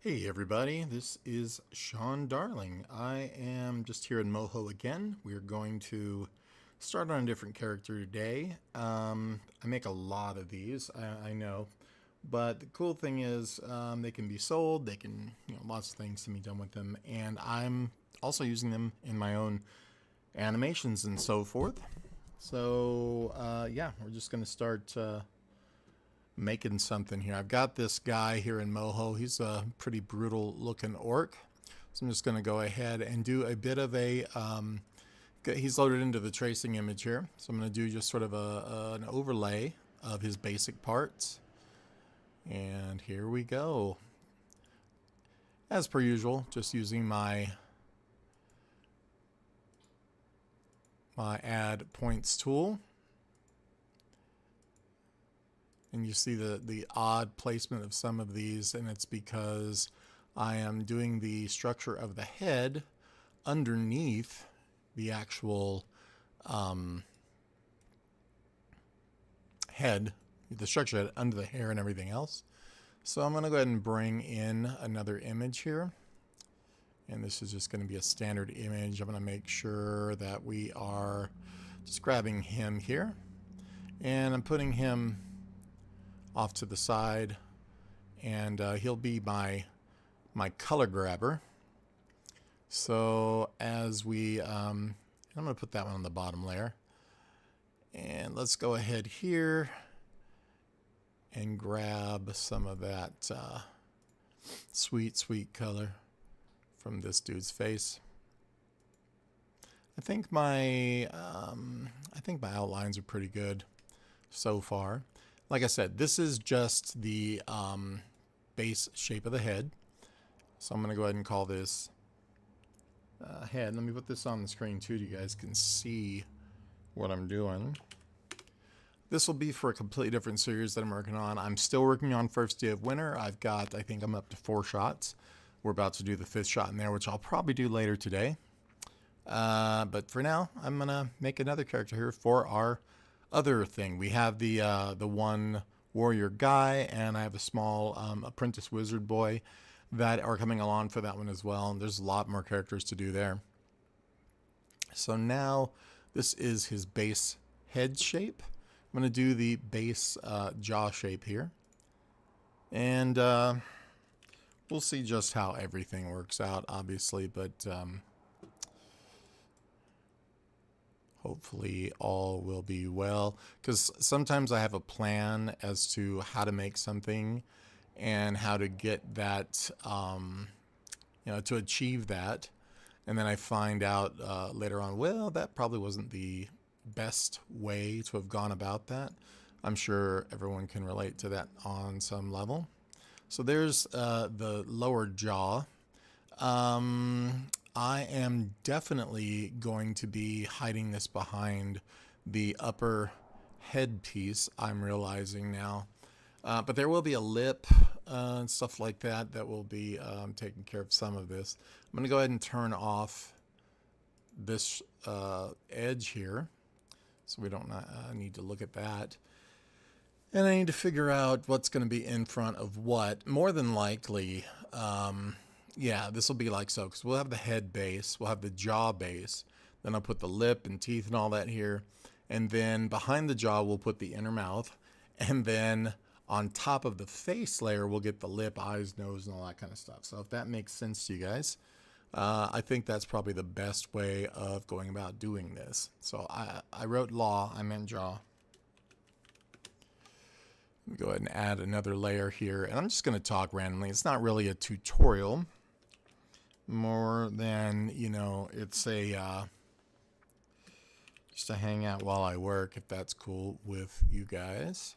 Hey everybody, this is Sean Darling. I am just here in Moho again. We're going to start on a different character today. I make a lot of these, I know, but the cool thing is they can be sold. They can, lots of things can be done with them, and I'm also using them in my own animations and so forth. So yeah, we're just going to start making something here. I've got this guy here in Moho. He's a pretty brutal looking orc. So I'm just going to go ahead and do a bit of a, he's loaded into the tracing image here. So I'm going to do just sort of an overlay of his basic parts. And here we go. As per usual, just using my add points tool. And you see the odd placement of some of these, and it's because I am doing the structure of the head underneath the actual head, the structure head under the hair and everything else. So I'm going to go ahead and bring in another image here. And this is just going to be a standard image. I'm going to make sure that we are just grabbing him here. And I'm putting him off to the side, and he'll be my color grabber. So as we I'm going to put that one on the bottom layer, and let's go ahead here and grab some of that sweet color from this dude's face. I think my outlines are pretty good so far. Like I said, this is just the base shape of the head. So I'm going to go ahead and call this head. Let me put this on the screen too, so you guys can see what I'm doing. This will be for a completely different series that I'm working on. I'm still working on First Day of Winter. I think I'm up to 4 shots. We're about to do the 5th shot in there, which I'll probably do later today. But for now, I'm going to make another character here for our other thing. We have the one warrior guy, and I have a small apprentice wizard boy that are coming along for that one as well. And there's a lot more characters to do there. So now this is his base head shape. I'm going to do the base jaw shape here, and we'll see just how everything works out, obviously, but hopefully all will be well, because sometimes I have a plan as to how to make something and how to get that, to achieve that. And then I find out later on, well, that probably wasn't the best way to have gone about that. I'm sure everyone can relate to that on some level. So there's the lower jaw. I am definitely going to be hiding this behind the upper head piece, I'm realizing now. But there will be a lip and stuff like that that will be taking care of some of this. I'm going to go ahead and turn off this edge here, so we don't need to look at that. And I need to figure out what's going to be in front of what. More than likely, yeah, this will be like so, because we'll have the head base, we'll have the jaw base, then I'll put the lip and teeth and all that here, and then behind the jaw we'll put the inner mouth, and then on top of the face layer we'll get the lip, eyes, nose, and all that kind of stuff. So if that makes sense to you guys, I think that's probably the best way of going about doing this. So I wrote law, I meant jaw. Let me go ahead and add another layer here, and I'm just going to talk randomly. It's not really a tutorial, more than, it's a just a hangout while I work, if that's cool with you guys.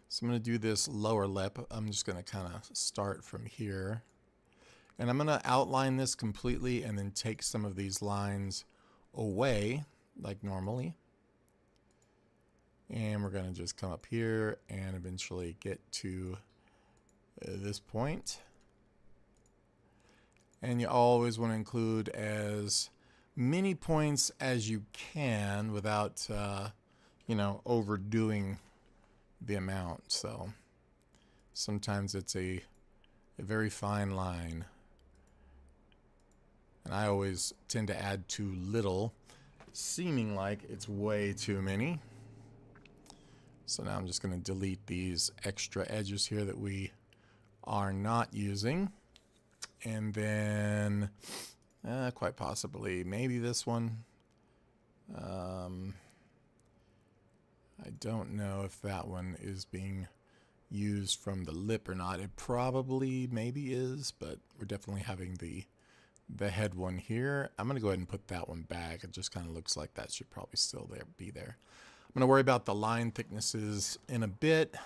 So I'm going to do this lower lip. I'm just going to kind of start from here, and I'm going to outline this completely and then take some of these lines away like normally. And we're going to just come up here and eventually get to this point. And you always want to include as many points as you can without, overdoing the amount. So sometimes it's a a very fine line. And I always tend to add too little, seeming like it's way too many. So now I'm just going to delete these extra edges here that we are not using. And then, quite possibly, maybe this one. I don't know if that one is being used from the lip or not. It probably maybe is, but we're definitely having the head one here. I'm going to go ahead and put that one back. It just kind of looks like that should probably still be there. I'm going to worry about the line thicknesses in a bit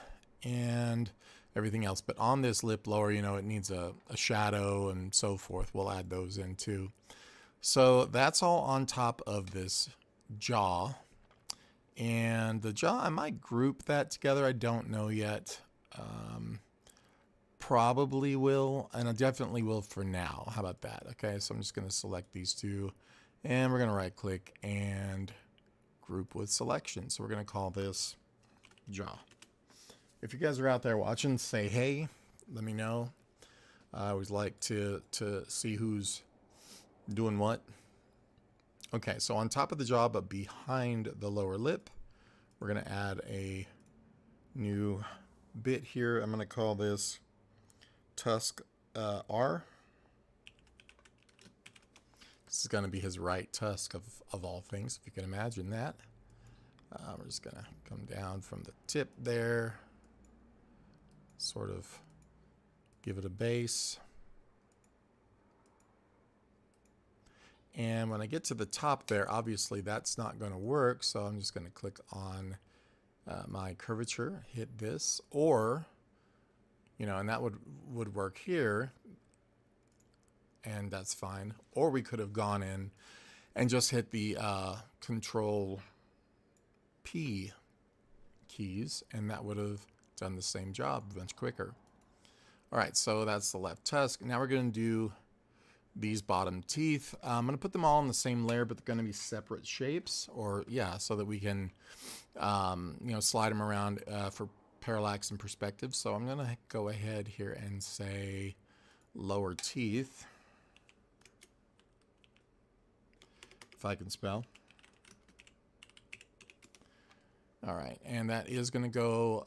and everything else. But on this lip lower, you know, it needs a shadow and so forth. We'll add those in too. So that's all on top of this jaw. And the jaw, I might group that together. I don't know yet. Probably will, and I definitely will for now. How about that? Okay, so I'm just going to select these two, and we're going to right click and group with selection. So we're going to call this jaw. If you guys are out there watching, say hey, let me know. I always like to see who's doing what. Okay, so on top of the jaw, but behind the lower lip, we're going to add a new bit here. I'm going to call this tusk R. This is going to be his right tusk of all things, if you can imagine that. We're just going to come down from the tip there, sort of give it a base. And when I get to the top there, obviously that's not going to work, so I'm just going to click on my curvature, hit this, or, you know, and that would work here, and that's fine. Or we could have gone in and just hit the Control P keys, and that would have done the same job much quicker. All right, so that's the left tusk. Now we're going to do these bottom teeth. I'm going to put them all in the same layer, but they're going to be separate shapes, or yeah, so that we can, you know, slide them around for parallax and perspective. So I'm going to go ahead here and say lower teeth, if I can spell. All right, and that is going to go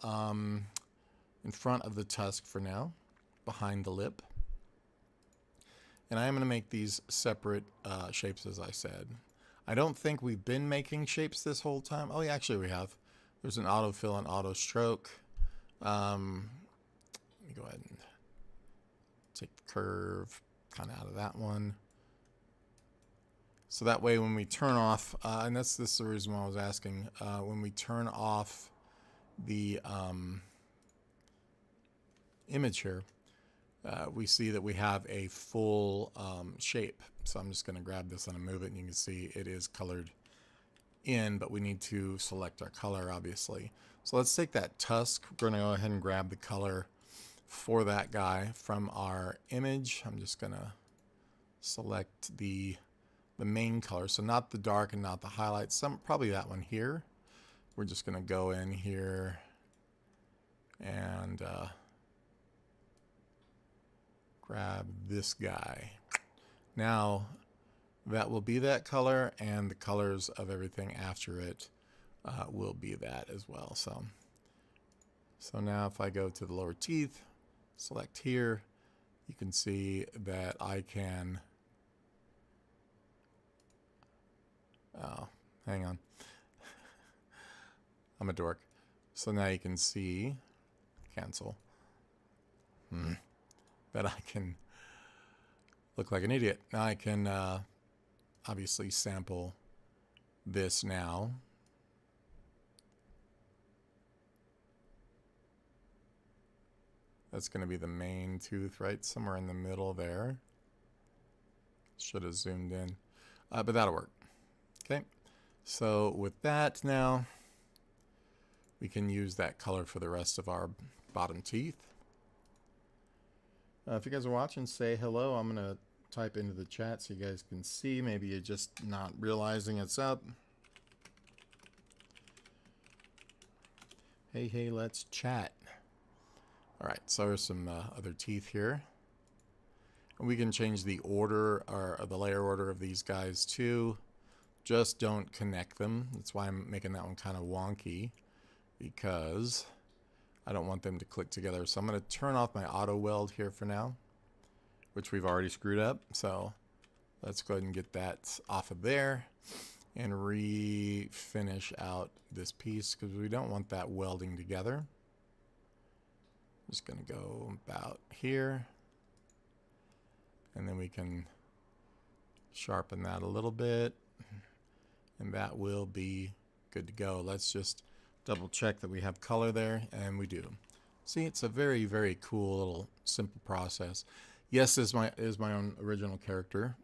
in front of the tusk for now, behind the lip. And I am going to make these separate shapes, as I said. I don't think we've been making shapes this whole time. Oh, yeah, actually we have. There's an autofill and auto stroke. Let me go ahead and take the curve kind of out of that one. So that way when we turn off, and this is the reason why I was asking, when we turn off the image here, we see that we have a full shape. So I'm just going to grab this and move it, and you can see it is colored in, but we need to select our color, obviously. So let's take that tusk. We're going to go ahead and grab the color for that guy from our image. I'm just going to select the main color, so not the dark and not the highlights. Probably that one here. We're just going to go in here and grab this guy. Now that will be that color, and the colors of everything after it will be that as well. So now if I go to the lower teeth, select here, you can see that I can, oh, hang on. I'm a dork. So now you can see, cancel. That I can look like an idiot. Now I can obviously sample this now. That's going to be the main tooth, right? Somewhere in the middle there. Should have zoomed in. But that'll work. Okay. So with that now, we can use that color for the rest of our bottom teeth. If you guys are watching, say hello. I'm going to type into the chat so you guys can see. Maybe you're just not realizing it's up. Hey, let's chat. All right, so there's some other teeth here. And we can change the order or the layer order of these guys too. Just don't connect them. That's why I'm making that one kind of wonky, because I don't want them to click together. So I'm going to turn off my auto weld here for now, which we've already screwed up. So let's go ahead and get that off of there and refinish out this piece, because we don't want that welding together. Just going to go about here, and then we can sharpen that a little bit, and that will be good to go. Let's just double check that we have color there, and we do. See, it's a very, very cool little simple process. Yes, is my own original character.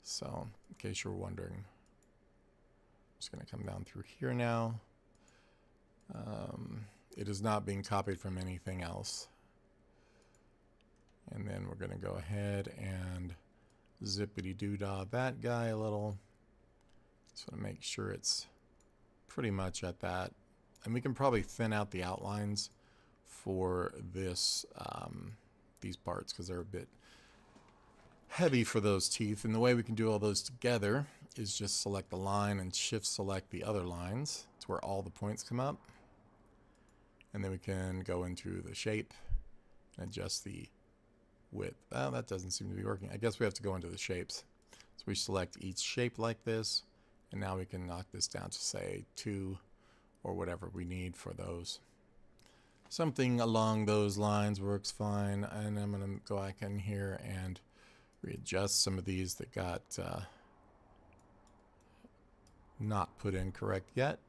So, in case you're wondering, I'm just going to come down through here now. It is not being copied from anything else. And then we're going to go ahead and zippity-doo-dah that guy a little. Just want to make sure it's pretty much at that. And we can probably thin out the outlines for this these parts, because they're a bit heavy for those teeth. And the way we can do all those together is just select the line and shift select the other lines to where all the points come up. And then we can go into the shape and adjust the width. Oh, that doesn't seem to be working. I guess we have to go into the shapes. So we select each shape like this, and now we can knock this down to say 2 or whatever we need for those. Something along those lines works fine. And I'm going to go back in here and readjust some of these that got not put in correct yet.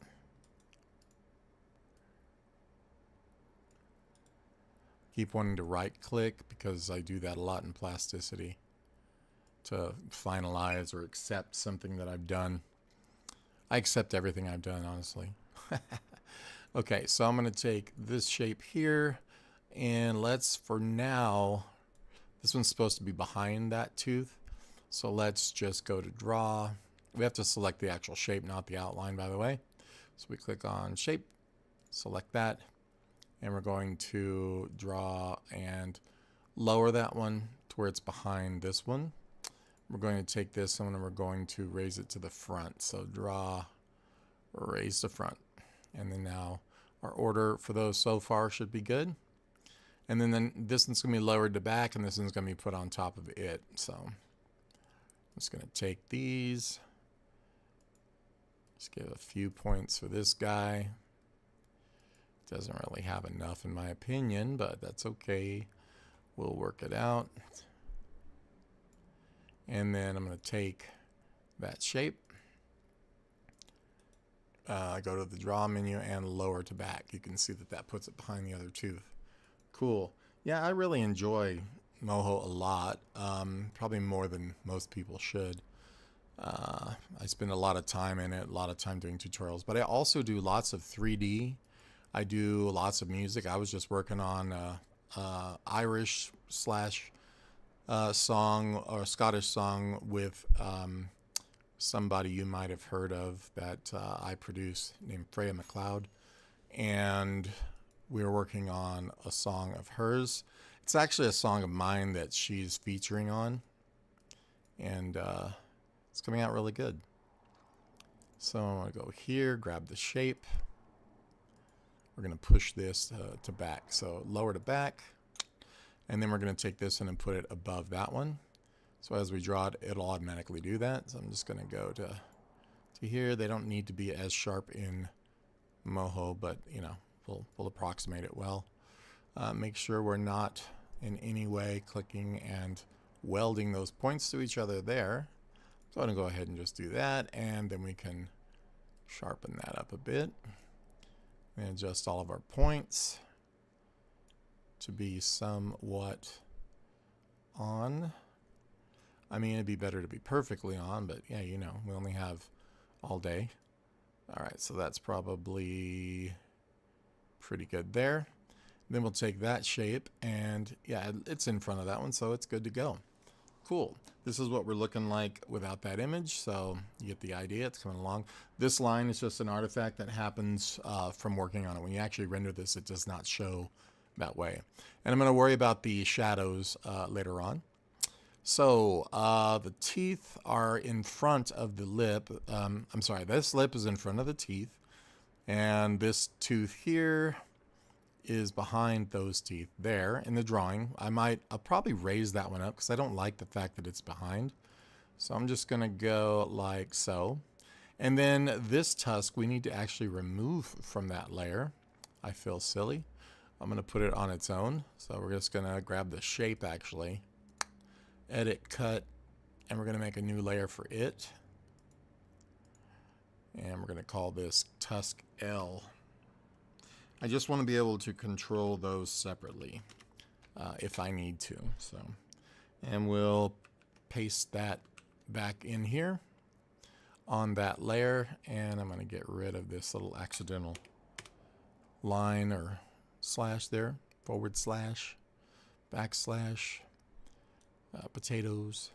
Keep wanting to right click, because I do that a lot in plasticity, to finalize or accept something that I've done. I accept everything I've done, honestly. Okay, so I'm going to take this shape here, and let's, for now, this one's supposed to be behind that tooth. So let's just go to draw. We have to select the actual shape, not the outline, by the way. So we click on shape, select that, and we're going to draw and lower that one to where it's behind this one. We're going to take this one and we're going to raise it to the front. So draw, raise the front. And then now our order for those so far should be good. And then this one's going to be lowered to back, and this one's going to be put on top of it. So I'm just going to take these. Just give a few points for this guy. Doesn't really have enough in my opinion, but that's okay. We'll work it out. And then I'm going to take that shape, go to the draw menu and lower to back. You can see that that puts it behind the other tooth. Cool. Yeah, I really enjoy Moho a lot, probably more than most people should. I spend a lot of time in it, a lot of time doing tutorials, but I also do lots of 3D. I do lots of music. I was just working on Irish slash song or Scottish song with somebody you might have heard of that I produce named Freya McLeod, and we were working on a song of hers. It's actually a song of mine that she's featuring on, and it's coming out really good. So I'm going to go here, grab the shape. We're going to push this to back. So lower to back. And then we're going to take this in and put it above that one. So as we draw it, it'll automatically do that. So I'm just going to go to here. They don't need to be as sharp in Moho, but you know, we'll approximate it well. Make sure we're not in any way clicking and welding those points to each other there. So I'm going to go ahead and just do that, and then we can sharpen that up a bit and adjust all of our points to be somewhat on. I mean, it'd be better to be perfectly on, but yeah, you know, we only have all day. All right, so that's probably pretty good there. Then we'll take that shape, and yeah, it's in front of that one, so it's good to go. Cool. This is what we're looking like without that image, so you get the idea. It's coming along. This line is just an artifact that happens from working on it. When you actually render this, it does not show that way. And I'm going to worry about the shadows later on. So the teeth are in front of the lip. I'm sorry, this lip is in front of the teeth, and this tooth here is behind those teeth there in the drawing. I'll probably raise that one up because I don't like the fact that it's behind. So I'm just gonna go like so. And then this tusk we need to actually remove from that layer. I feel silly. I'm gonna put it on its own. So we're just gonna grab the shape actually, edit, cut, and we're gonna make a new layer for it. And we're gonna call this tusk L. I just want to be able to control those separately if I need to. So, and we'll paste that back in here on that layer, and I'm going to get rid of this little accidental line or slash there, forward slash, backslash, potatoes.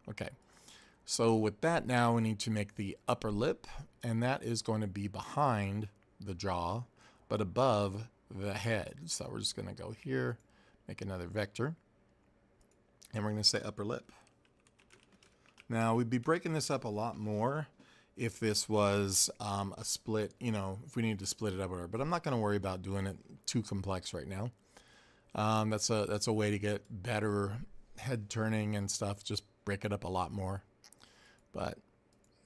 Okay, so with that now we need to make the upper lip, and that is going to be behind the jaw but above the head. So we're just going to go here, make another vector, and we're going to say upper lip. Now we'd be breaking this up a lot more if this was a split, you know, if we needed to split it up, but I'm not going to worry about doing it too complex right now. That's a way to get better head turning and stuff. Just break it up a lot more, but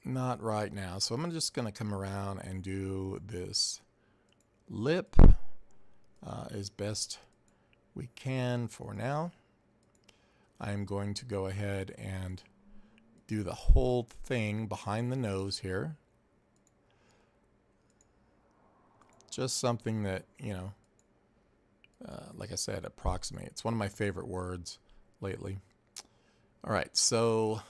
not right now. So I'm just going to come around and do this lip as best we can for now. I'm going to go ahead and do the whole thing behind the nose here. Just something that, you know, like I said, approximate. It's one of my favorite words lately. All right, so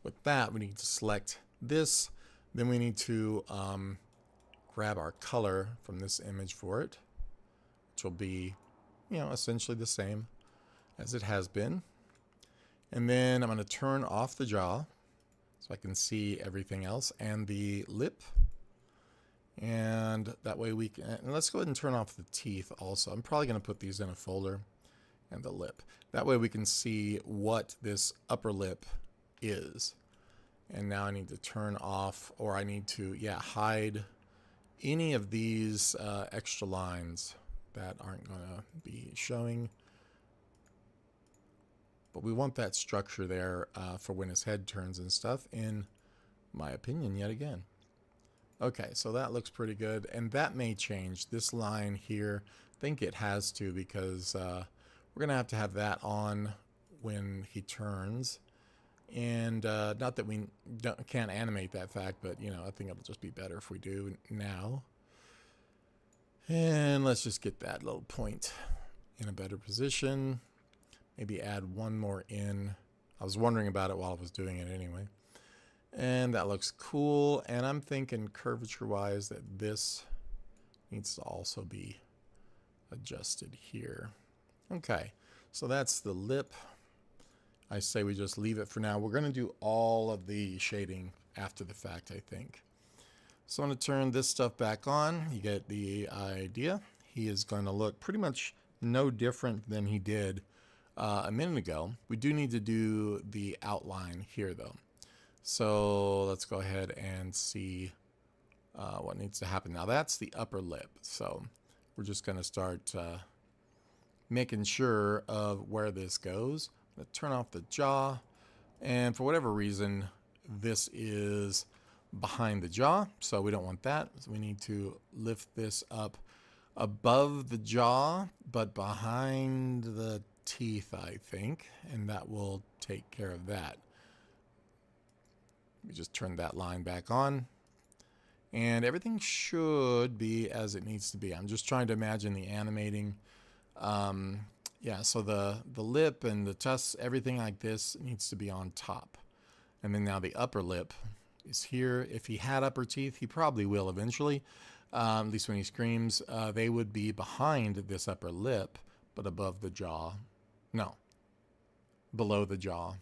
with that, we need to select this. Then we need to grab our color from this image for it, which will be, you know, essentially the same as it has been. And then I'm going to turn off the jaw so I can see everything else and the lip. And that way we can, and let's go ahead and turn off the teeth also. I'm probably going to put these in a folder, and the lip. That way we can see what this upper lip is. And now I need to turn off, or I need to, yeah, hide any of these extra lines that aren't going to be showing. But we want that structure there for when his head turns and stuff, in my opinion, yet again. Okay, so that looks pretty good, and that may change. This line here, I think it has to, because we're going to have that on when he turns. And not that we can't animate that fact, but, you know, I think it'll just be better if we do now. And let's just get that little point in a better position. Maybe add one more in. I was wondering about it while I was doing it anyway. And that looks cool. And I'm thinking curvature-wise that this needs to also be adjusted here. Okay, so that's the lip. I say we just leave it for now. We're going to do all of the shading after the fact, I think. So I'm going to turn this stuff back on. You get the idea. He is going to look pretty much no different than he did a minute ago. We do need to do the outline here, though. So let's go ahead and see what needs to happen. Now that's the upper lip. So we're just going to start making sure of where this goes. I'm going to turn off the jaw, and for whatever reason this is behind the jaw, so we don't want that. So we need to lift this up above the jaw but behind the teeth, I think, and that will take care of that. We just turn that line back on, and everything should be as it needs to be. I'm just trying to imagine the animating. Yeah, so the lip and the tusks, everything like this needs to be on top. And then now the upper lip is here. If he had upper teeth, he probably will eventually, at least when he screams. They would be behind this upper lip, but above the jaw. No, below the jaw.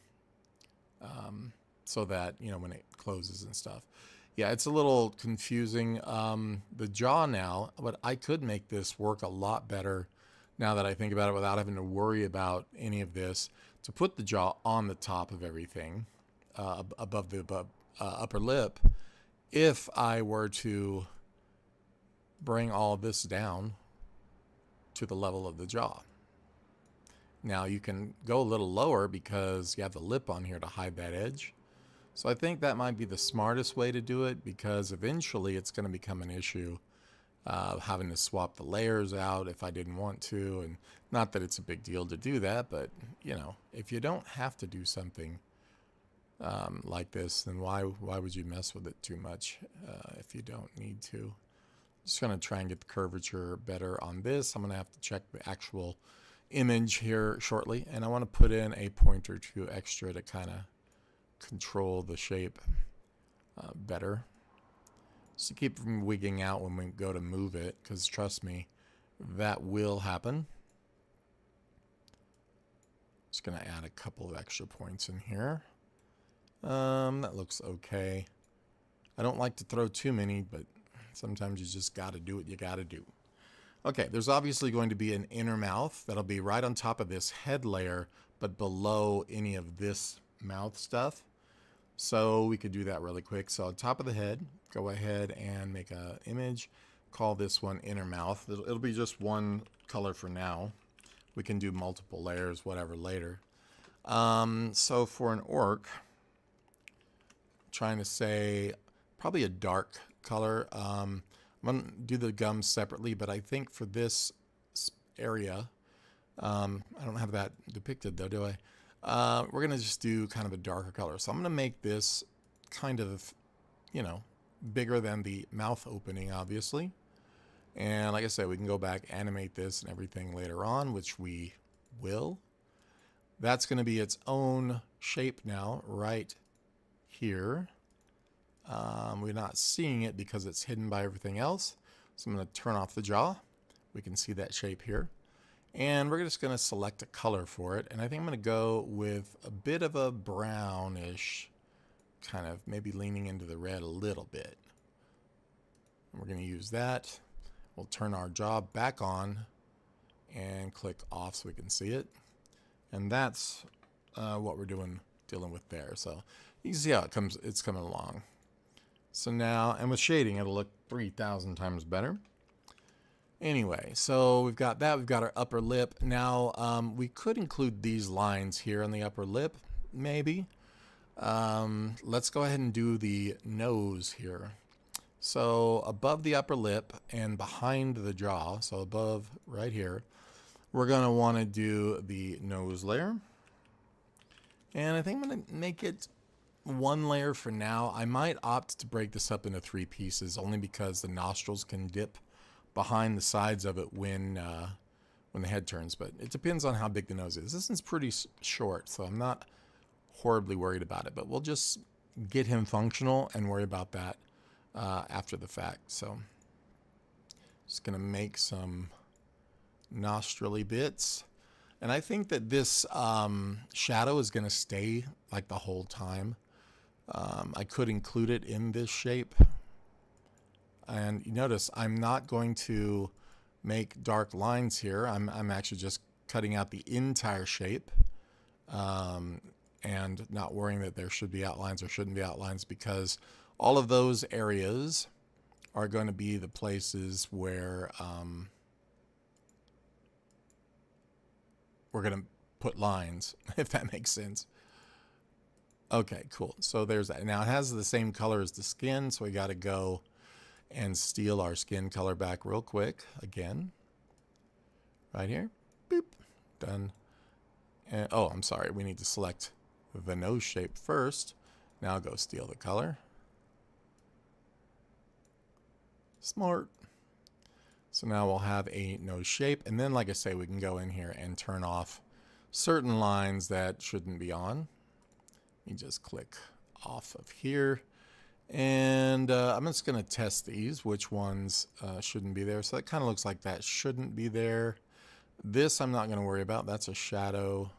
So that, you know, when it closes and stuff. Yeah, it's a little confusing. The jaw now, but I could make this work a lot better now that I think about it, without having to worry about any of this, to put the jaw on the top of everything, above the upper lip, if I were to bring all of this down to the level of the jaw. Now you can go a little lower because you have the lip on here to hide that edge. So I think that might be the smartest way to do it, because eventually it's going to become an issue having to swap the layers out if I didn't want to. And not that it's a big deal to do that, but you know, if you don't have to do something like this, then why would you mess with it too much if you don't need to? Just going to try and get the curvature better on this. I'm going to have to check the actual image here shortly, and I want to put in a point or two extra to kind of control the shape better, just to keep from wigging out when we go to move it, because trust me, that will happen. Just going to add a couple of extra points in here. That looks okay. I don't like to throw too many, but sometimes you just got to do what you got to do. Okay, there's obviously going to be an inner mouth that'll be right on top of this head layer, but below any of this mouth stuff. So we could do that really quick. So on top of the head, go ahead and make an image. Call this one inner mouth. It'll be just one color for now. We can do multiple layers, whatever, later. So for an orc, trying to say probably a dark color. I'm going to do the gums separately, but I think for this area, I don't have that depicted though, do I? We're going to just do kind of a darker color. So I'm going to make this kind of, you know, bigger than the mouth opening, obviously. And like I said, we can go back, animate this and everything later on, which we will. That's going to be its own shape now, right here. We're not seeing it because it's hidden by everything else. So I'm going to turn off the jaw. We can see that shape here. And we're just going to select a color for it. And I think I'm going to go with a bit of a brownish, kind of maybe leaning into the red a little bit. And we're going to use that. We'll turn our jaw back on and click off so we can see it. And that's what we're dealing with there. So you can see how it's coming along. So now, and with shading, it'll look 3,000 times better. Anyway, so we've got that. We've got our upper lip. Now, we could include these lines here on the upper lip, maybe. Let's go ahead and do the nose here. So above the upper lip and behind the jaw, so above right here, we're going to want to do the nose layer. And I think I'm going to make it one layer for now. I might opt to break this up into 3 pieces, only because the nostrils can dip behind the sides of it when the head turns, but it depends on how big the nose is. This one's pretty short, so I'm not horribly worried about it, but we'll just get him functional and worry about that after the fact. So just gonna make some nostril-y bits, and I think that this shadow is gonna stay like the whole time. I could include it in this shape. And you notice I'm not going to make dark lines here. I'm actually just cutting out the entire shape and not worrying that there should be outlines or shouldn't be outlines, because all of those areas are going to be the places where we're going to put lines, if that makes sense. Okay, cool. So there's that. Now it has the same color as the skin, so we got to go and steal our skin color back real quick again. Right here. Boop. Done. And, oh, I'm sorry. We need to select the nose shape first. Now go steal the color. Smart. So now we'll have a nose shape. And then, like I say, we can go in here and turn off certain lines that shouldn't be on. You just click off of here. And I'm just going to test these, which ones shouldn't be there. So that kind of looks like that shouldn't be there. This I'm not going to worry about. That's a shadow.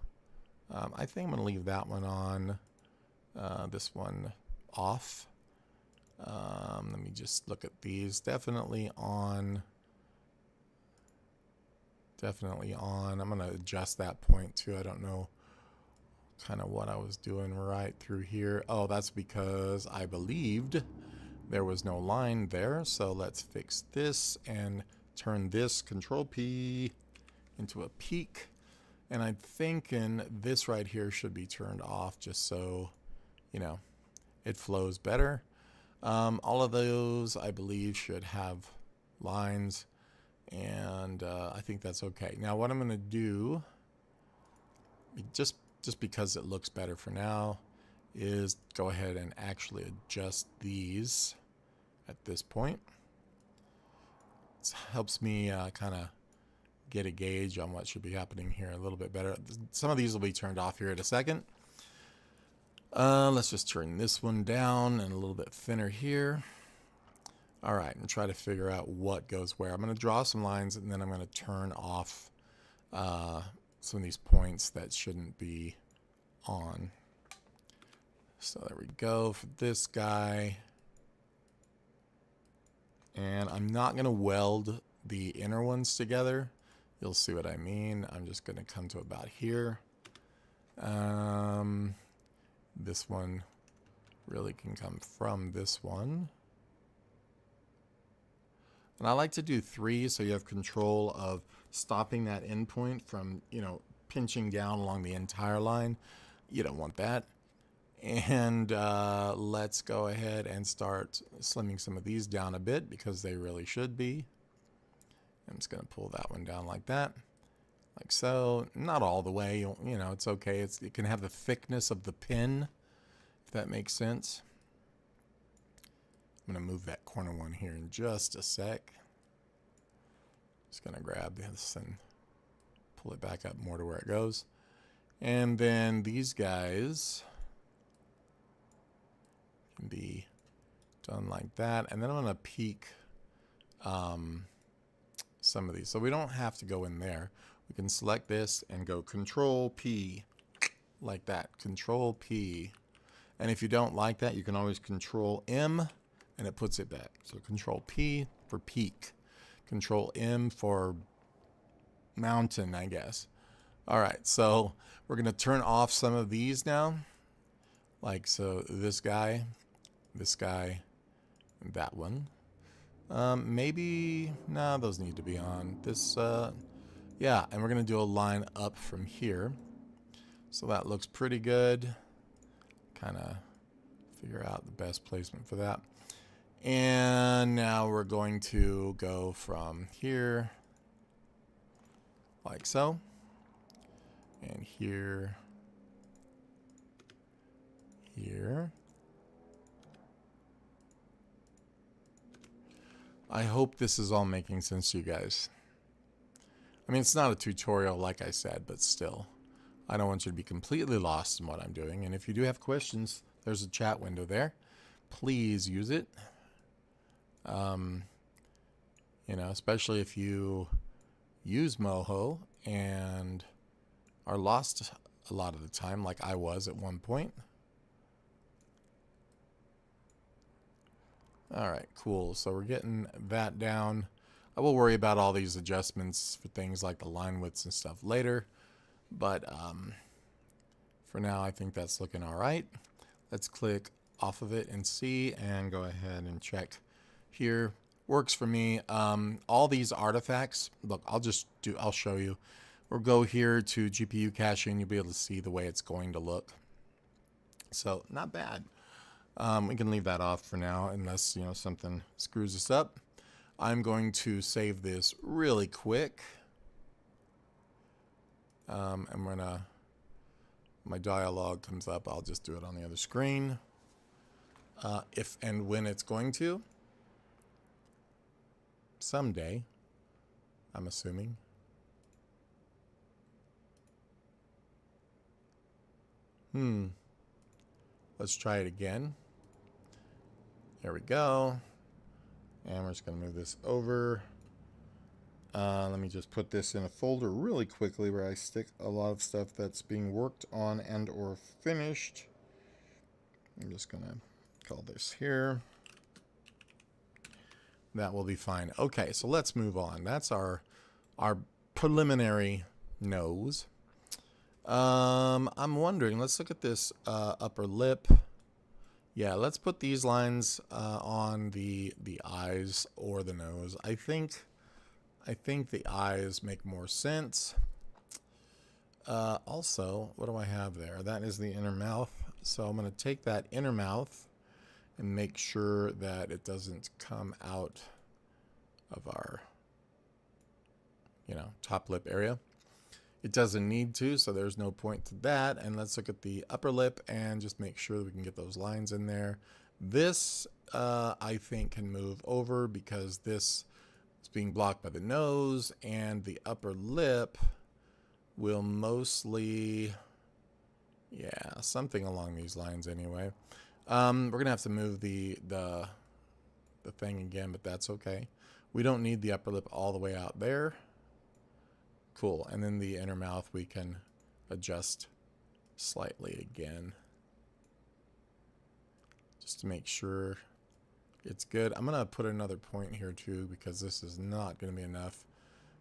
I think I'm going to leave that one on. This one off. Let me just look at these. Definitely on. definitely on. I'm going to adjust that point too. I don't know kind of what I was doing right through here. Oh, that's because I believed there was no line there. So let's fix this and turn this Control P into a peak. And I'm thinking this right here should be turned off just so, you know, it flows better. All of those, I believe, should have lines, and I think that's okay. Now, what I'm going to do, just because it looks better for now, is go ahead and actually adjust these at this point. It helps me kind of get a gauge on what should be happening here a little bit better. Some of these will be turned off here in a second. Let's just turn this one down and a little bit thinner here. All right, and try to figure out what goes where. I'm going to draw some lines, and then I'm going to turn off some of these points that shouldn't be on. So there we go for this guy. And I'm not going to weld the inner ones together. You'll see what I mean. I'm just going to come to about here. This one really can come from this one. And I like to do 3 so you have control of stopping that endpoint from, you know, pinching down along the entire line. You don't want that. And let's go ahead and start slimming some of these down a bit because they really should be. I'm just going to pull that one down like that. Like so. Not all the way. You know, it's okay. It can have the thickness of the pin, if that makes sense. I'm going to move that corner one here in just a sec. Just going to grab this and pull it back up more to where it goes. And then these guys can be done like that. And then I'm going to peek some of these. So we don't have to go in there. We can select this and go Control P like that. Control P. And if you don't like that, you can always Control M and it puts it back. So Control P for peak. Control M for mountain, I guess. All right, so we're going to turn off some of these now. Like so, this guy, and that one. Maybe, no, those need to be on. This, yeah, and we're going to do a line up from here. So that looks pretty good. Kind of figure out the best placement for that. And now we're going to go from here, like so, and here, here. I hope this is all making sense to you guys. I mean, it's not a tutorial, like I said, but still, I don't want you to be completely lost in what I'm doing. And if you do have questions, there's a chat window there. Please use it. You know, especially if you use Moho and are lost a lot of the time, like I was at one point. All right, cool. So we're getting that down. I will worry about all these adjustments for things like the line widths and stuff later. But for now, I think that's looking all right. Let's click off of it and see, and go ahead and check here. Works for me. All these artifacts, look, I'll show you. We'll go here to GPU caching. You'll be able to see the way it's going to look. So not bad. We can leave that off for now unless, you know, something screws us up. I'm going to save this really quick. And my dialogue comes up, I'll just do it on the other screen. If and when it's going to. Someday, I'm assuming. Let's try it again. There we go. And we're just going to move this over. Let me just put this in a folder really quickly where I stick a lot of stuff that's being worked on and or finished. I'm just going to call this here. That will be fine. Okay, so let's move on. That's our preliminary nose. I'm wondering, let's look at this upper lip. Yeah, let's put these lines on the eyes or the nose. I think the eyes make more sense. Also, what do I have there? That is the inner mouth. So I'm going to take that inner mouth and make sure that it doesn't come out of our, top lip area. It doesn't need to, so there's no point to that. And let's look at the upper lip and just make sure that we can get those lines in there. This, I think, can move over because this is being blocked by the nose, and the upper lip will mostly, yeah, something along these lines anyway. We're going to have to move the thing again, but that's okay. We don't need the upper lip all the way out there. Cool. And then the inner mouth we can adjust slightly again, just to make sure it's good. I'm going to put another point here too, because this is not going to be enough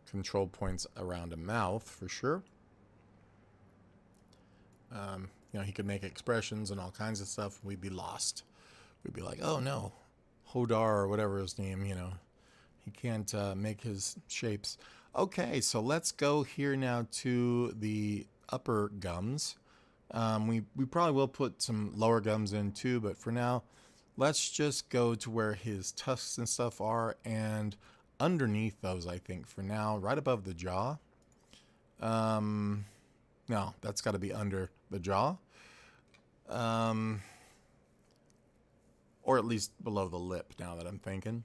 control points around a mouth for sure. He could make expressions and all kinds of stuff. We'd be lost. We'd be like, oh no, Hodar or whatever his name, he can't make his shapes. Okay, so let's go here now to the upper gums. We probably will put some lower gums in too, but for now, let's just go to where his tusks and stuff are, and underneath those, I think, for now, right above the jaw. No, that's got to be under the jaw. Or at least below the lip, now that I'm thinking.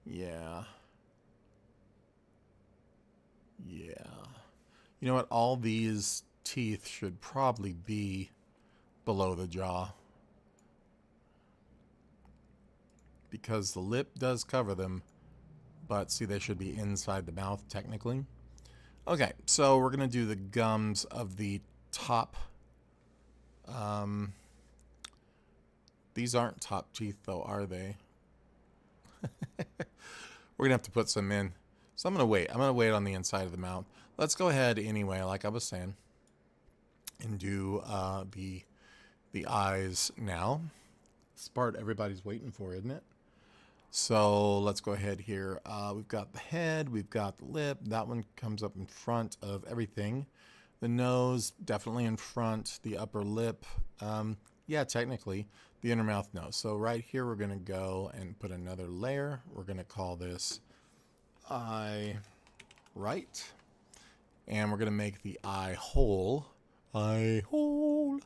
Yeah. Yeah. You know what? All these teeth should probably be below the jaw, because the lip does cover them, but see, they should be inside the mouth technically. Okay, so we're going to do the gums of the top. These aren't top teeth though, are they? We're going to have to put some in. So I'm going to wait. I'm going to wait on the inside of the mouth. Let's go ahead anyway, like I was saying, and do the eyes now. This part everybody's waiting for, isn't it? So let's go ahead here. We've got the head, we've got the lip. That one comes up in front of everything. The nose, definitely in front. The upper lip, yeah, technically. The inner mouth, no. So right here, we're going to go and put another layer. We're going to call this eye right. And we're going to make the eye hole. Eye hole.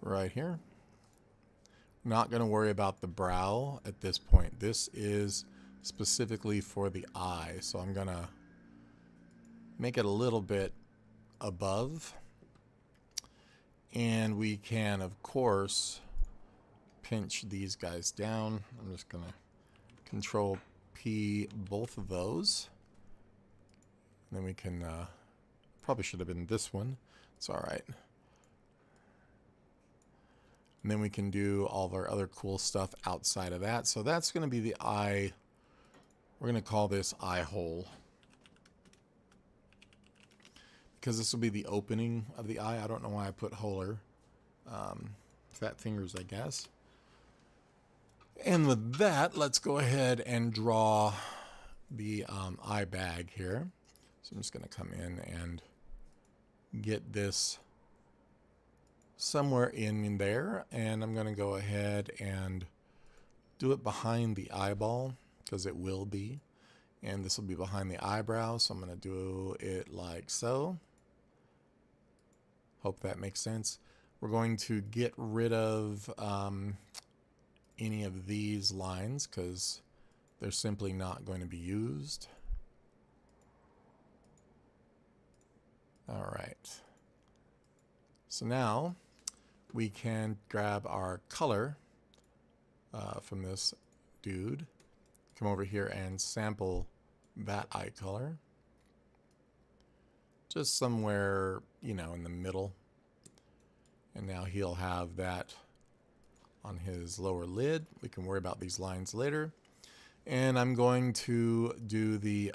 Right here. Not going to worry about the brow at this point. This is specifically for the eye. So I'm going to make it a little bit above. And we can, of course, pinch these guys down. I'm just going to Control P both of those. And then we can, probably should have been this one. It's all right. And then we can do all of our other cool stuff outside of that. So that's going to be the eye. We're going to call this eye hole, because this will be the opening of the eye. I don't know why I put holer. Fat fingers, I guess. And with that, let's go ahead and draw the eye bag here. So I'm just going to come in and get this somewhere in there, and I'm going to go ahead and do it behind the eyeball, because it will be, and this will be behind the eyebrow. So I'm going to do it like so. Hope that makes sense. We're going to get rid of any of these lines, because they're simply not going to be used. All right. So now we can grab our color from this dude, come over here and sample that eye color. Just somewhere, you know, in the middle. And now he'll have that on his lower lid. We can worry about these lines later. And I'm going to do the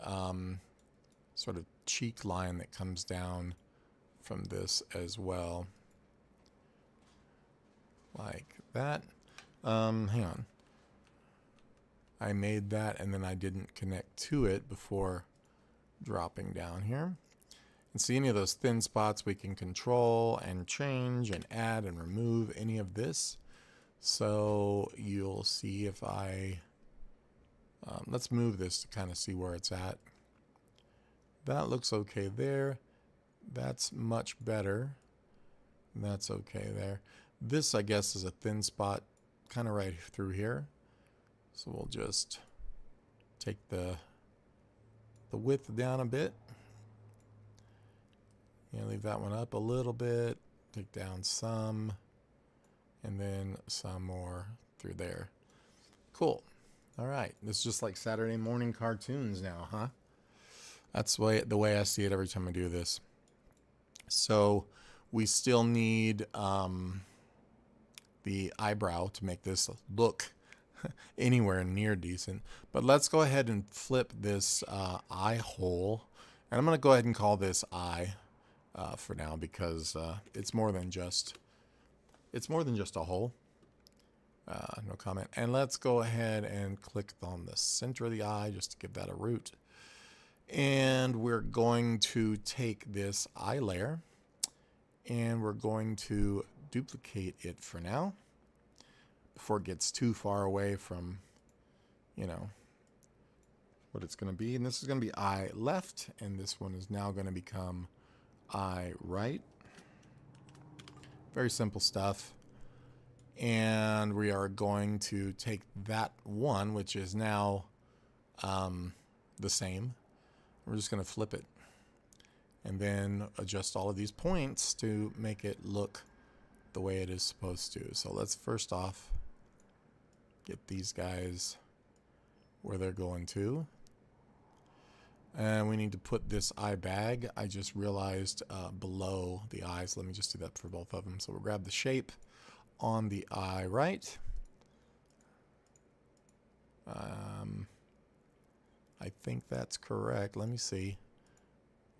sort of cheek line that comes down from this as well. Like that. Hang on. I made that and then I didn't connect to it before dropping down here. And see any of those thin spots we can control and change and add and remove any of this. So you'll see if I, let's move this to kind of see where it's at. That looks okay there. That's much better. That's okay there. This, I guess, is a thin spot kind of right through here. So we'll just take the width down a bit. Leave that one up a little bit. Take down some. And then some more through there. Cool. All right. This is just like Saturday morning cartoons now, huh? That's the way I see it every time I do this. So we still need the eyebrow to make this look anywhere near decent. But let's go ahead and flip this eye hole. And I'm going to go ahead and call this eye for now because it's more than just a hole. No comment. And let's go ahead and click on the center of the eye just to give that a root. And we're going to take this eye layer and we're going to duplicate it for now before it gets too far away from, what it's going to be. And this is going to be eye left, and this one is now going to become eye right. Very simple stuff. And we are going to take that one, which is now the same. We're just going to flip it and then adjust all of these points to make it look the way it is supposed to. So let's first off get these guys where they're going to. And we need to put this eye bag. I just realized below the eyes. Let me just do that for both of them. So we'll grab the shape on the eye right. I think that's correct. Let me see.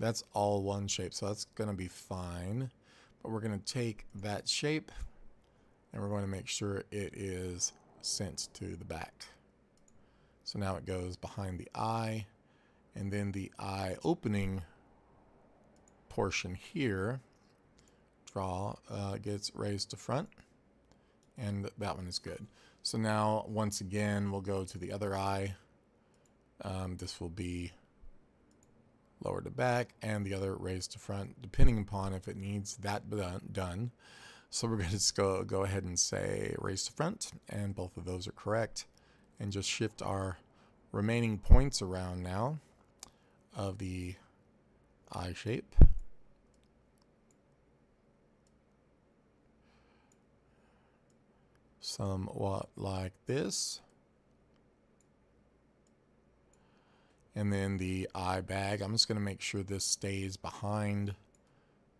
That's all one shape, so that's going to be fine. But we're going to take that shape and we're going to make sure it is sent to the back. So now it goes behind the eye, and then the eye opening portion here, gets raised to front, and that one is good. So now once again we'll go to the other eye. This will be lower to back and the other raised to front, depending upon if it needs that done. So we're going to just go ahead and say raised to front, and both of those are correct, and just shift our remaining points around now of the eye shape. Somewhat like this. And then the eye bag, I'm just going to make sure this stays behind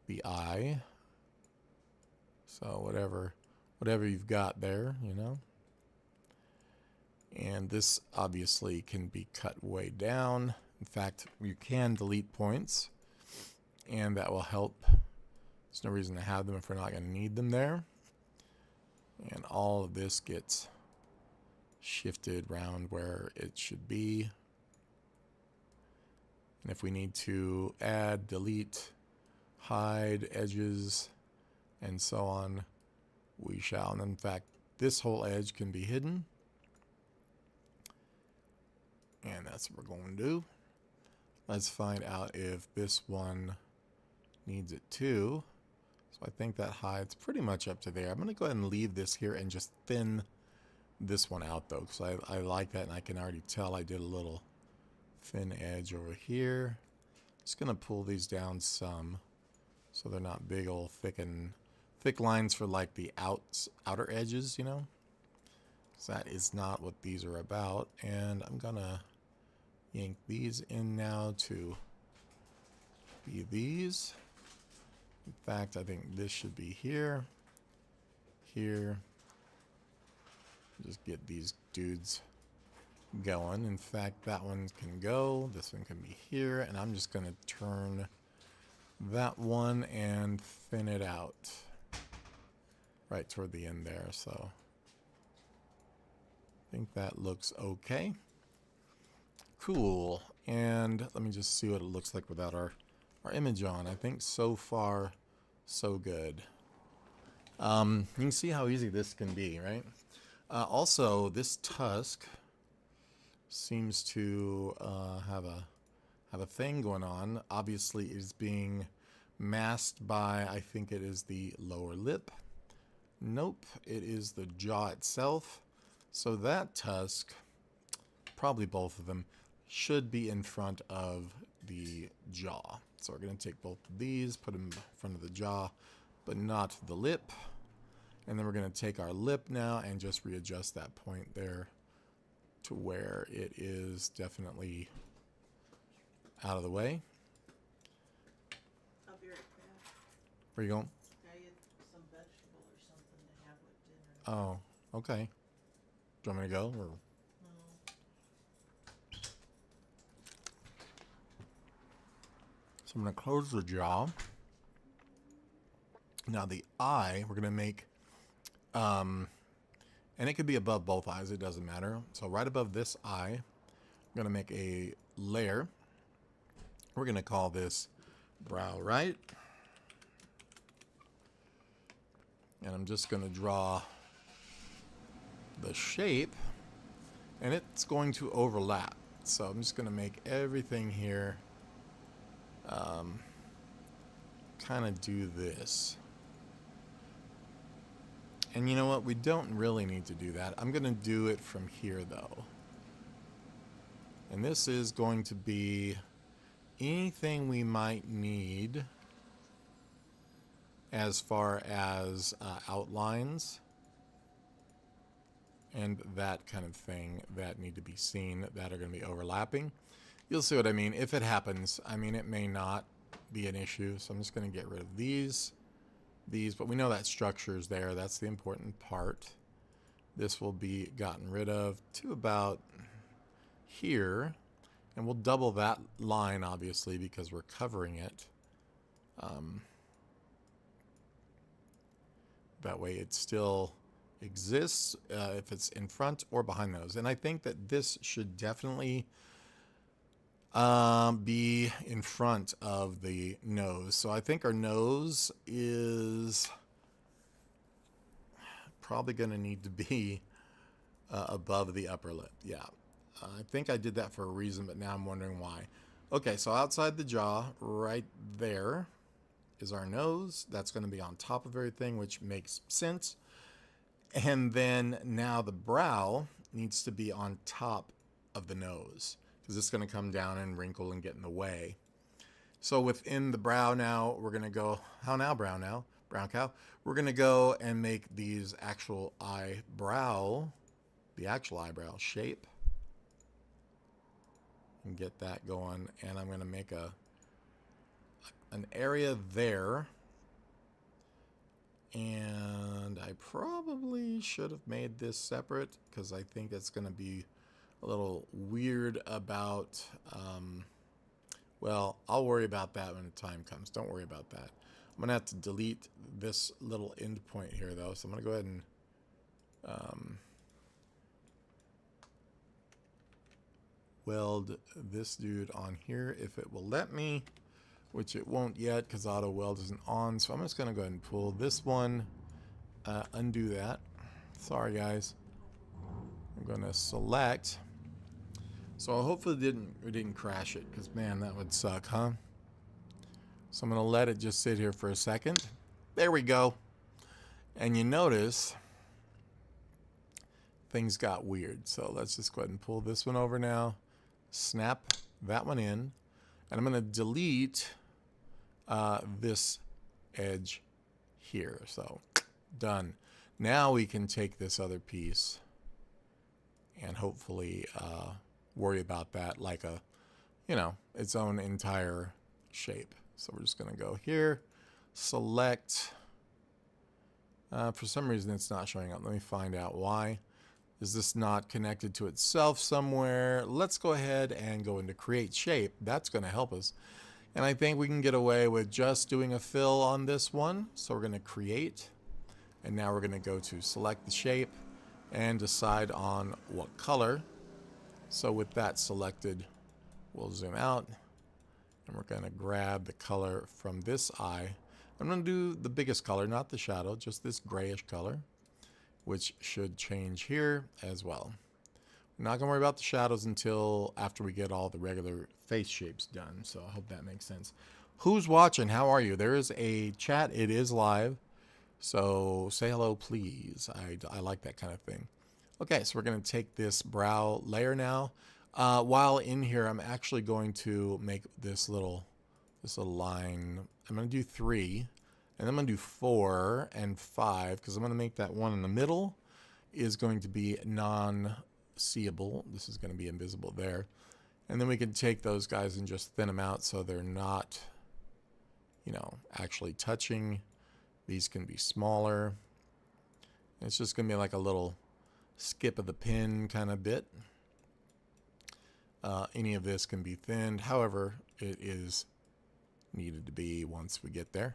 the eye. So whatever you've got there, And this obviously can be cut way down. In fact, you can delete points, and that will help. There's no reason to have them if we're not going to need them there. And all of this gets shifted around where it should be. And if we need to add, delete, hide edges, and so on, we shall. And in fact, this whole edge can be hidden. And that's what we're going to do. Let's find out if this one needs it too. So I think that hides pretty much up to there. I'm going to go ahead and leave this here and just thin this one out though, because I like that, and I can already tell I did a little thin edge over here. Just going to pull these down some so they're not big old thick lines for like the outer edges, because that is not what these are about. And I'm going to yank these in now to be these. In fact, I think this should be here, here. Just get these dudes going. In fact, that one can go. This one can be here. And I'm just going to turn that one and thin it out right toward the end there. So I think that looks okay. Cool. And let me just see what it looks like without our image on. I think so far, so good. You can see how easy this can be, right? Also, this tusk seems to have a thing going on. Obviously, it is being masked by, I think it is the lower lip. Nope, it is the jaw itself. So that tusk, probably both of them, should be in front of the jaw. So we're going to take both of these, put them in front of the jaw, but not the lip. And then we're going to take our lip now and just readjust that point there to where it is definitely out of the way. I'll be right back. Where are you going? I get some vegetable or something to have with dinner. Oh, okay. Do you want me to go? Or? No. So I'm going to close the jaw. Now the eye, we're going to make, and it could be above both eyes, it doesn't matter. So right above this eye, I'm going to make a layer. We're going to call this brow right. And I'm just going to draw the shape, and it's going to overlap. So I'm just going to make everything here kind of do this. And you know what? We don't really need to do that. I'm going to do it from here, though. And this is going to be anything we might need as far as outlines and that kind of thing that need to be seen that are going to be overlapping. You'll see what I mean. If it happens, I mean, it may not be an issue. So I'm just going to get rid of these, but we know that structure is there. That's the important part. This will be gotten rid of to about here. And we'll double that line, obviously, because we're covering it. That way it still exists if it's in front or behind those. And I think that this should definitely be in front of the nose. So I think our nose is probably going to need to be above the upper lip. Yeah. I think I did that for a reason, but now I'm wondering why. Okay, so outside the jaw, right there is our nose. That's going to be on top of everything, which makes sense. And then now the brow needs to be on top of the nose, because it's going to come down and wrinkle and get in the way. So within the brow now, we're going to go, how now brow now? Brown cow. We're going to go and make these actual eyebrow, the actual eyebrow shape. And get that going. And I'm going to make an area there. And I probably should have made this separate, because I think it's going to be a little weird about, well, I'll worry about that when the time comes. Don't worry about that. I'm going to have to delete this little end point here, though. So I'm going to go ahead and weld this dude on here if it will let me, which it won't yet because auto weld isn't on. So I'm just going to go ahead and pull this one, undo that. Sorry, guys. I'm going to select. So hopefully we didn't crash it, because man, that would suck, huh? So I'm going to let it just sit here for a second. There we go. And you notice things got weird. So let's just go ahead and pull this one over now. Snap that one in. And I'm going to delete this edge here. So done. Now we can take this other piece and hopefully worry about that like a, its own entire shape. So we're just going to go here, select. For some reason it's not showing up. Let me find out why. Is this not connected to itself somewhere? Let's go ahead and go into create shape. That's going to help us. And I think we can get away with just doing a fill on this one. So we're going to create. And now we're going to go to select the shape and decide on what color. So with that selected, we'll zoom out. And we're going to grab the color from this eye. I'm going to do the biggest color, not the shadow, just this grayish color, which should change here as well. We're not going to worry about the shadows until after we get all the regular face shapes done. So I hope that makes sense. Who's watching? How are you? There is a chat. It is live. So say hello, please. I like that kind of thing. Okay, so we're going to take this brow layer now. While in here, I'm actually going to make this little line. I'm going to do 3, and I'm going to do 4 and 5, because I'm going to make that one in the middle is going to be non-seeable. This is going to be invisible there. And then we can take those guys and just thin them out so they're not, you know, actually touching. These can be smaller. It's just going to be like a little skip of the pin kind of bit. Any of this can be thinned. However, it is needed to be once we get there.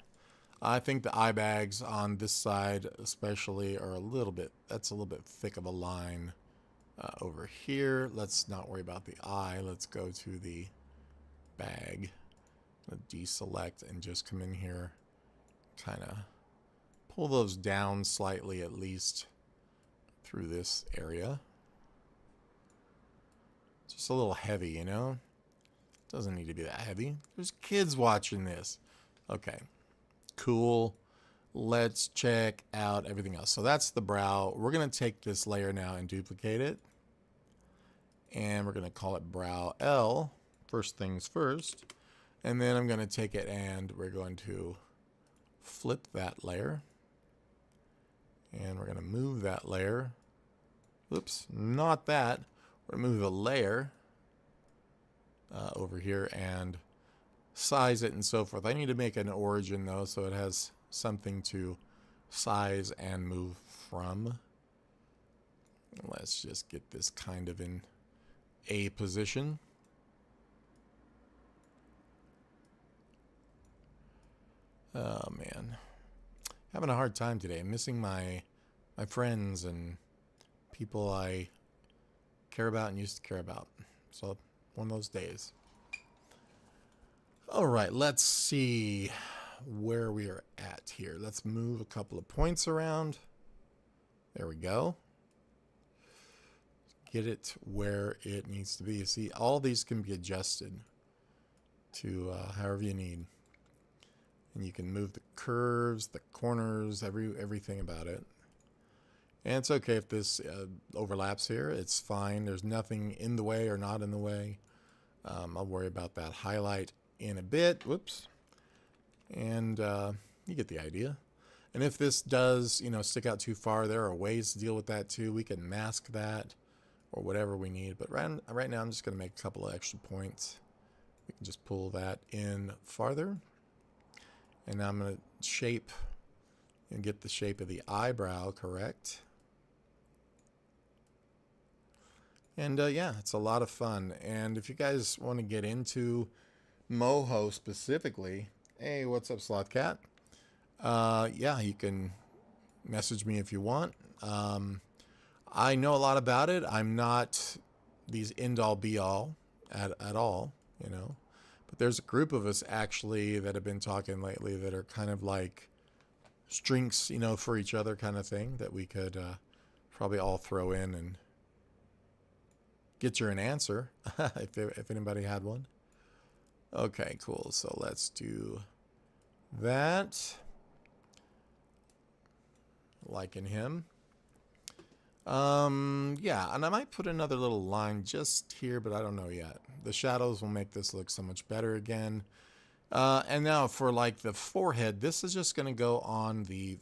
I think the eye bags on this side especially are a little bit thick of a line over here. Let's not worry about the eye. Let's go to the bag. Deselect and just come in here, kind of pull those down slightly at least through this area. Just a little heavy, you know? Doesn't need to be that heavy. There's kids watching this. Okay, cool. Let's check out everything else. So that's the brow. We're going to take this layer now and duplicate it. And we're going to call it brow L, first things first. And then I'm going to take it and we're going to flip that layer. And we're going to move that layer. Oops, not that. We're going to move the layer over here and size it and so forth. I need to make an origin though, so it has something to size and move from. Let's just get this kind of in a position. Oh man, having a hard time today. I'm missing my friends and people I care about and used to care about. So one of those days. All right, let's see where we are at here. Let's move a couple of points around. There we go. Get it where it needs to be. You see, all these can be adjusted to however you need. And you can move the curves, the corners, everything about it. And it's okay if this overlaps here. It's fine. There's nothing in the way or not in the way. I'll worry about that highlight in a bit. Whoops. And you get the idea. And if this does, stick out too far, there are ways to deal with that too. We can mask that or whatever we need. But right now, I'm just going to make a couple of extra points. We can just pull that in farther. And now I'm going to shape and get the shape of the eyebrow correct. And yeah, it's a lot of fun. And if you guys want to get into Moho specifically, hey, what's up, Sloth Cat? Yeah, you can message me if you want. I know a lot about it. I'm not these end-all be-all at all, But there's a group of us actually that have been talking lately that are kind of like strengths, for each other kind of thing that we could probably all throw in and get you an answer if anybody had one. Okay, cool. So let's do that. Liking him. Yeah, and I might put another little line just here, but I don't know yet. The shadows will make this look so much better again. And now for like the forehead, this is just going to go on the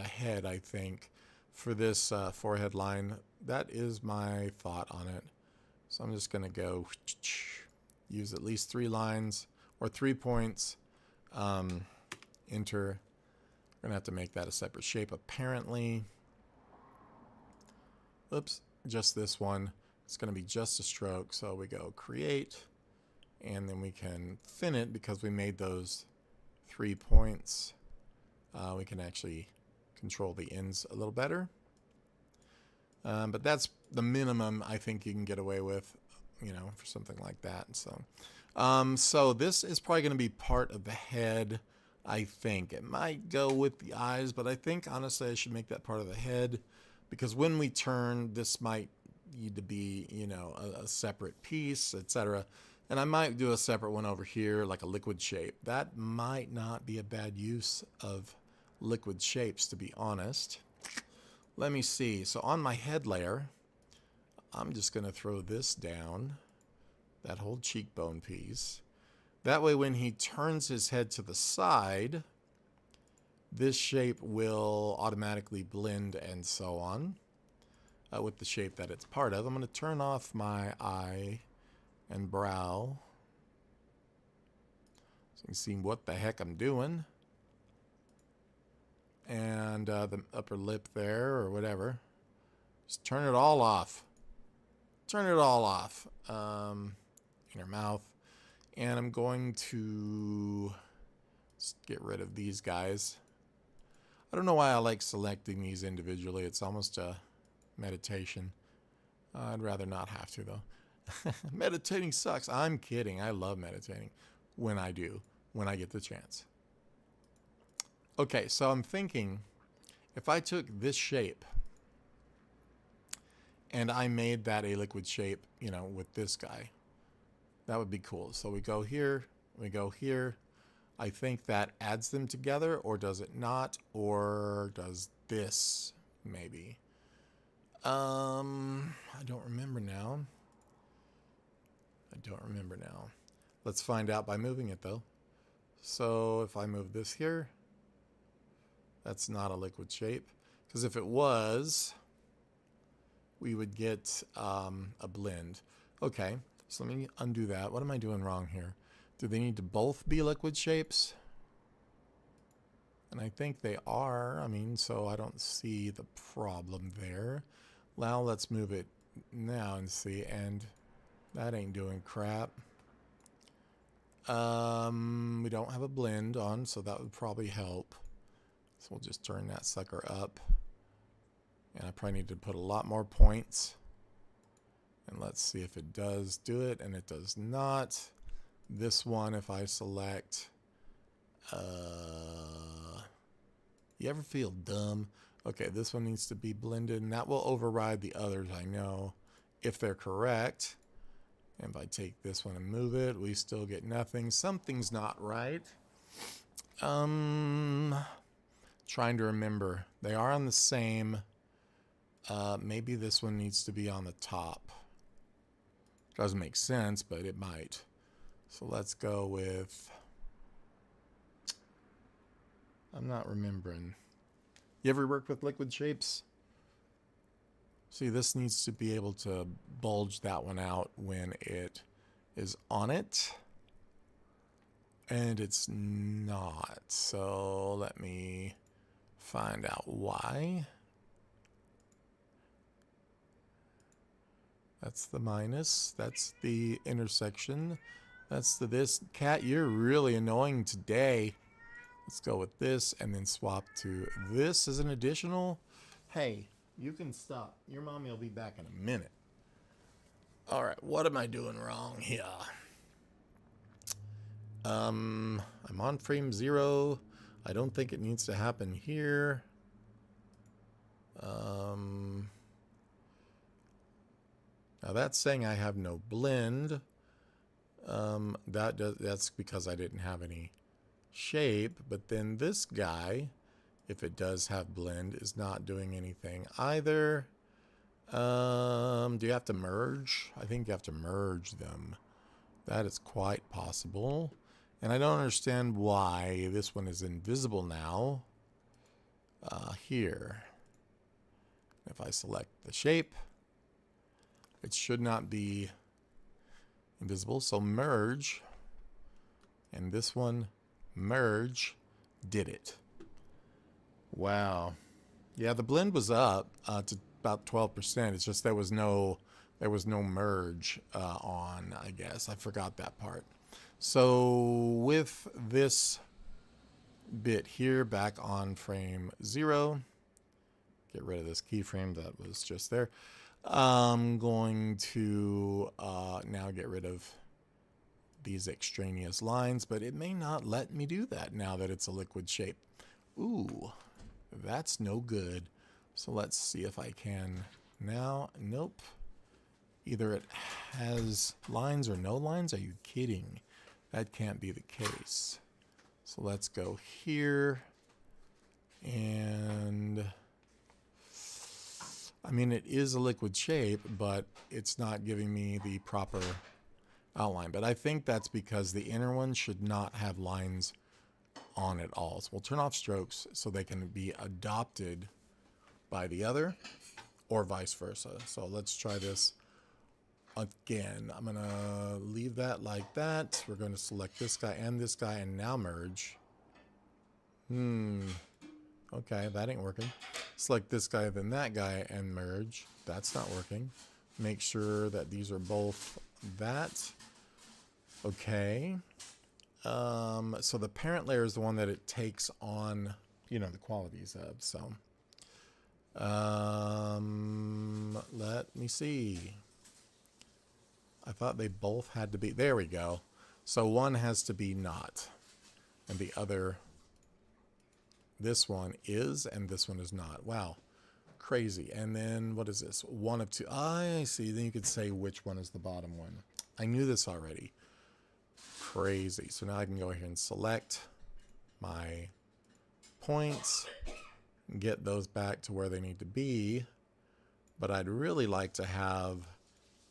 head, I think, for this forehead line. That is my thought on it. So I'm just going to go use at least 3 lines or 3 points. Enter. We're going to have to make that a separate shape apparently. Oops. just this one. It's going to be just a stroke. So we go create, and then we can thin it because we made those 3 points. We can actually control the ends a little better. But that's the minimum I think you can get away with, you know, for something like that. So this is probably going to be part of the head. I think it might go with the eyes, but I think honestly I should make that part of the head, because when we turn, this might need to be, you know, a separate piece, etc. And I might do a separate one over here, like a liquid shape. That might not be a bad use of liquid shapes, to be honest. Let me see. So on my head layer, I'm just going to throw this down, that whole cheekbone piece. That way when he turns his head to the side, this shape will automatically blend and so on with the shape that it's part of. I'm going to turn off my eye and brow so you can see what the heck I'm doing. And the upper lip there or whatever. Just turn it all off. Turn it all off. Inner mouth. And I'm going to just get rid of these guys. I don't know why I like selecting these individually. It's almost a meditation. I'd rather not have to, though. Meditating sucks. I'm kidding. I love meditating when I get the chance. Okay, so I'm thinking if I took this shape and I made that a liquid shape, you know, with this guy, that would be cool. So we go here, we go here. I think that adds them together, or does it not? Or does this maybe? I don't remember now. Let's find out by moving it though. So if I move this here, that's not a liquid shape. Because if it was, we would get a blend. Okay. So let me undo that. What am I doing wrong here? Do they need to both be liquid shapes? And I think they are. I mean, so I don't see the problem there. Now let's move it now and see. And that ain't doing crap. We don't have a blend on, so that would probably help. So we'll just turn that sucker up. And I probably need to put a lot more points. And let's see if it does do it, and it does not. This one, if I select, you ever feel dumb? Okay, this one needs to be blended, and that will override the others, I know, if they're correct. And if I take this one and move it, we still get nothing. Something's not right. Trying to remember. They are on the same. Maybe this one needs to be on the top. Doesn't make sense, but it might. So let's go with... I'm not remembering. You ever work with liquid shapes? See, this needs to be able to bulge that one out when it is on it. And it's not. So let me find out why. That's the minus. That's the intersection. That's the this. Cat, you're really annoying today. Let's go with this and then swap to this as an additional. Hey, you can stop. Your mommy will be back in a minute. All right, what am I doing wrong here? I'm on frame 0. I don't think it needs to happen here. Now that's saying I have no blend. That's because I didn't have any shape. But then this guy, if it does have blend, is not doing anything either. Do you have to merge? I think you have to merge them. That is quite possible. And I don't understand why this one is invisible now. Here. If I select the shape, it should not be invisible. So merge. And this one, merge, did it. Wow. Yeah, the blend was up to about 12%. It's just there was no merge on, I guess. I forgot that part. So with this bit here back on frame 0, get rid of this keyframe that was just there. I'm going to now get rid of these extraneous lines, but it may not let me do that now that it's a liquid shape. Ooh, that's no good. So let's see if I can now. Nope. Either it has lines or no lines. Are you kidding? That can't be the case. So let's go here. And I mean, it is a liquid shape, but it's not giving me the proper outline. But I think that's because the inner one should not have lines on it all. So we'll turn off strokes so they can be adopted by the other or vice versa. So let's try this again. I'm going to leave that like that. We're going to select this guy and now merge. Okay, that ain't working. Select this guy, then that guy, and merge. That's not working. Make sure that these are both that. Okay. So the parent layer is the one that it takes on, you know, the qualities of. So, let me see. I thought they both had to be. There we go. So one has to be not, and the other. This one is, and this one is not. Wow. Crazy. And then what is this? One of two. I see. Then you could say which one is the bottom one. I knew this already. Crazy. So now I can go here and select my points and get those back to where they need to be. But I'd really like to have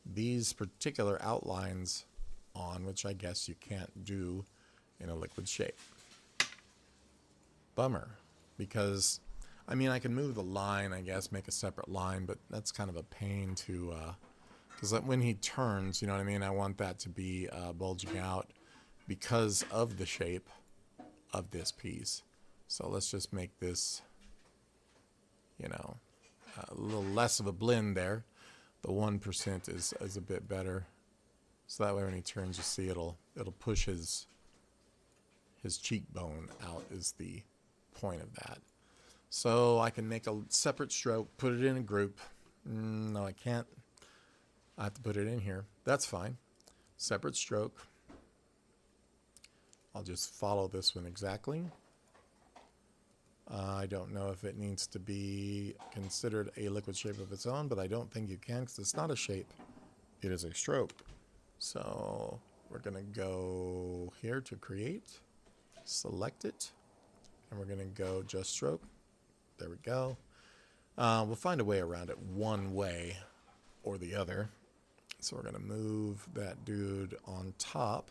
these particular outlines on, which I guess you can't do in a liquid shape. Bummer, because I mean I can move the line, I guess, make a separate line, but that's kind of a pain to because when he turns, you know what I mean, I want that to be bulging out because of the shape of this piece. So let's just make this, you know, a little less of a blend there. The 1% is a bit better, so that way when he turns, you see it'll push his cheekbone out is the point of that. So I can make a separate stroke, put it in a group. No, I can't. I have to put it in here. That's fine. Separate stroke. I'll just follow this one exactly. I don't know if it needs to be considered a liquid shape of its own, but I don't think you can because it's not a shape. It is a stroke. So we're going to go here to create, select it, and we're going to go just stroke. There we go. We'll find a way around it one way or the other. So we're going to move that dude on top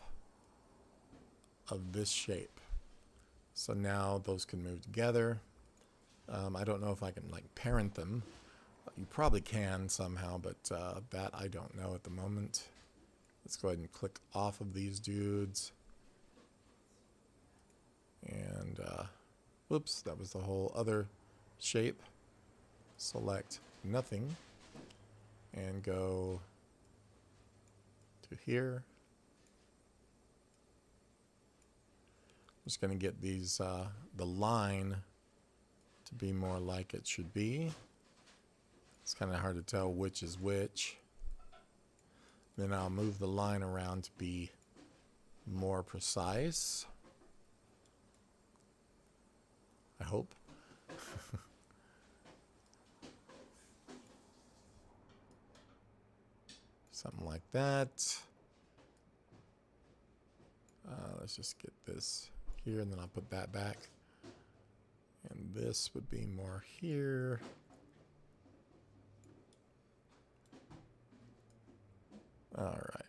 of this shape. So now those can move together. I don't know if I can like parent them. You probably can somehow, but that I don't know at the moment. Let's go ahead and click off of these dudes. And whoops, that was the whole other shape. Select nothing and go to here. I'm just going to get these the line to be more like it should be. It's kind of hard to tell which is which. Then I'll move the line around to be more precise. I hope. Something like that. Let's just get this here, and then I'll put that back. And this would be more here. All right.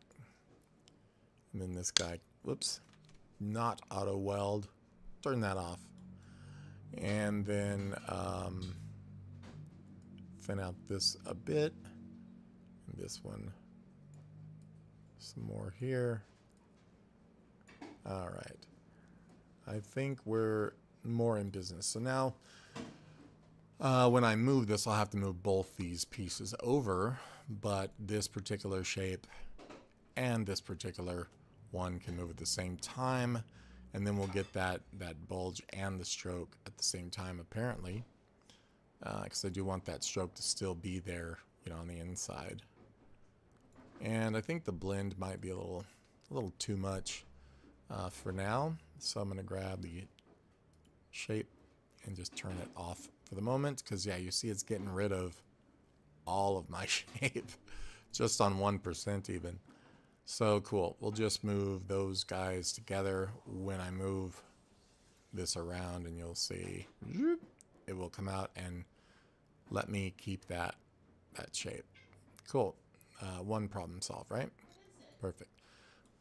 And then this guy, whoops, not auto weld. Turn that off. And then thin out this a bit. And this one, some more here. All right. I think we're more in business. So now When I move this, I'll have to move both these pieces over, but this particular shape and this particular one can move at the same time, and then we'll get that bulge and the stroke at the same time, apparently, because I do want that stroke to still be there, you know, on the inside. And I think the blend might be a little too much for now, so I'm going to grab the shape and just turn it off for the moment, because yeah, you see it's getting rid of all of my shape just on 1% even. So cool. We'll just move those guys together when I move this around, and you'll see it will come out and let me keep that shape. Cool. One problem solved, right? Perfect.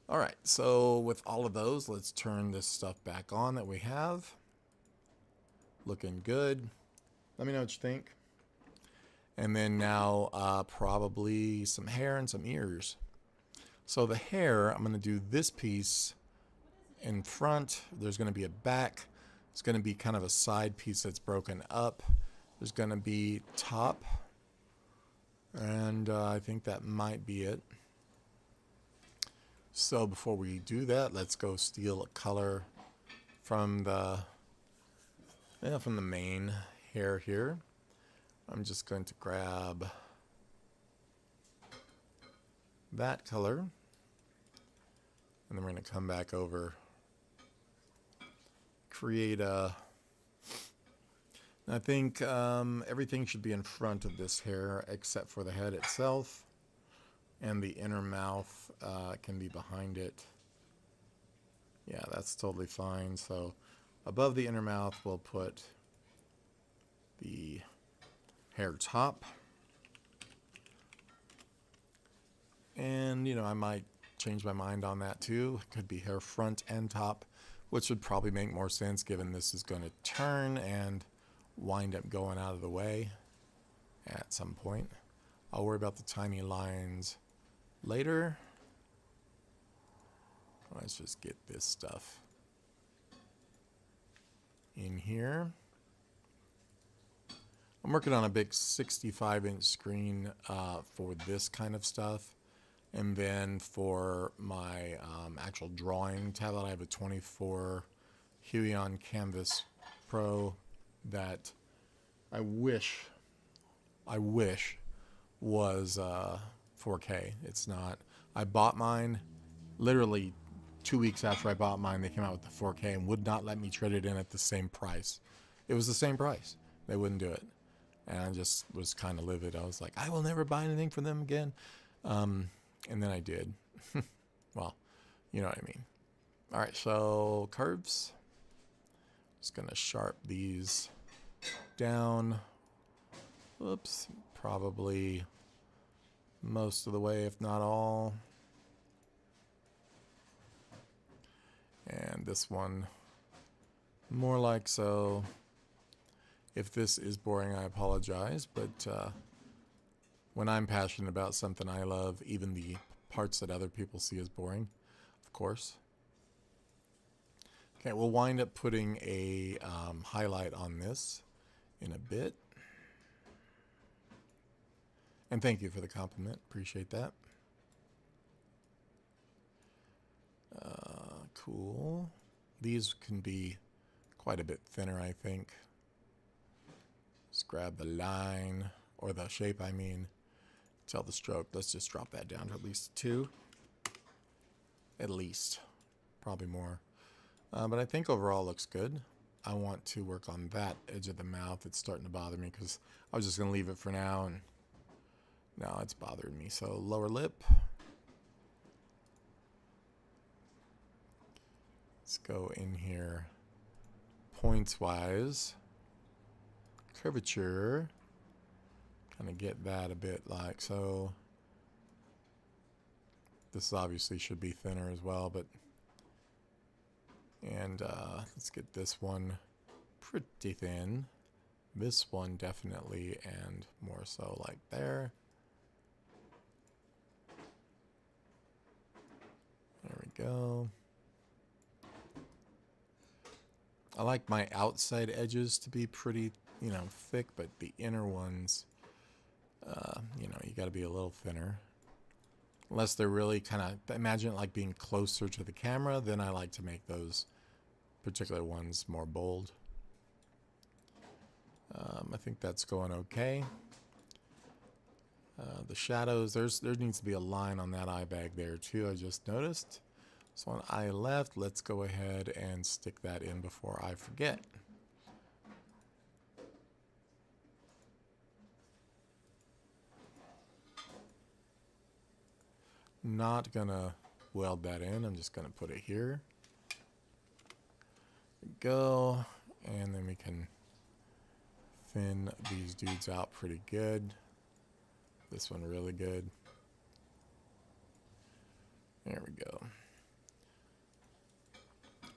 All right, so with all of those, let's turn this stuff back on that we have. Looking good. Let me know what you think. And then now probably some hair and some ears. So the hair, I'm going to do this piece in front. There's going to be a back. It's going to be kind of a side piece that's broken up. There's going to be top. And I think that might be it. So before we do that, let's go steal a color from the main hair here. I'm just going to grab that color, and then we're going to come back over, create a, I think everything should be in front of this hair except for the head itself, and the inner mouth can be behind it. Yeah, that's totally fine. So above the inner mouth, we'll put the hair top. And, you know, I might change my mind on that too. It could be hair front and top, which would probably make more sense given this is going to turn and wind up going out of the way at some point. I'll worry about the tiny lines later. Let's just get this stuff in here. I'm working on a big 65-inch screen for this kind of stuff. And then for my actual drawing tablet, I have a 24 Huion Canvas Pro that I wish was 4K. It's not. I bought mine literally 2 weeks after I bought mine. They came out with the 4K and would not let me trade it in at the same price. It was the same price. They wouldn't do it. And I just was kind of livid. I was like, I will never buy anything from them again. And then I did. Well, you know what I mean. All right, so curves. Just going to sharp these down. Oops, probably most of the way, if not all. And this one, more like so. If this is boring, I apologize, but when I'm passionate about something I love, even the parts that other people see as boring, of course. Okay, we'll wind up putting a highlight on this in a bit. And thank you for the compliment. Appreciate that. Cool. These can be quite a bit thinner, I think. Just grab the line, or the shape, I mean. Tell the stroke. Let's just drop that down to at least 2. At least. Probably more. But I think overall looks good. I want to work on that edge of the mouth. It's starting to bother me because I was just going to leave it for now, and now it's bothering me. So lower lip. Let's go in here points-wise. Curvature. Kind of get that a bit like so. This obviously should be thinner as well, but and let's get this one pretty thin. This one definitely, and more so like there. There we go. I like my outside edges to be pretty you know, thick, but the inner ones, you know, you got to be a little thinner. Unless they're really kind of, imagine it like being closer to the camera, then I like to make those particular ones more bold. I think that's going okay. The shadows, there needs to be a line on that eye bag there too, I just noticed. So on eye left, let's go ahead and stick that in before I forget. Not gonna weld that in, I'm just gonna put it here. Go, and then we can thin these dudes out pretty good. This one really good. There we go.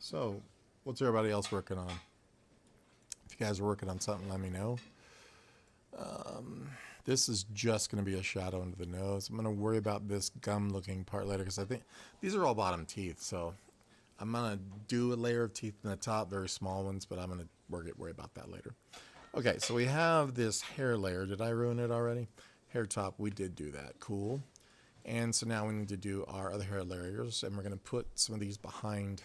So, what's everybody else working on? If you guys are working on something, let me know. This is just going to be a shadow under the nose. I'm going to worry about this gum looking part later because I think these are all bottom teeth. So I'm going to do a layer of teeth in the top, very small ones, but I'm going to worry about that later. Okay, so we have this hair layer. Did I ruin it already? Hair top, we did do that. Cool. And so now we need to do our other hair layers, and we're going to put some of these behind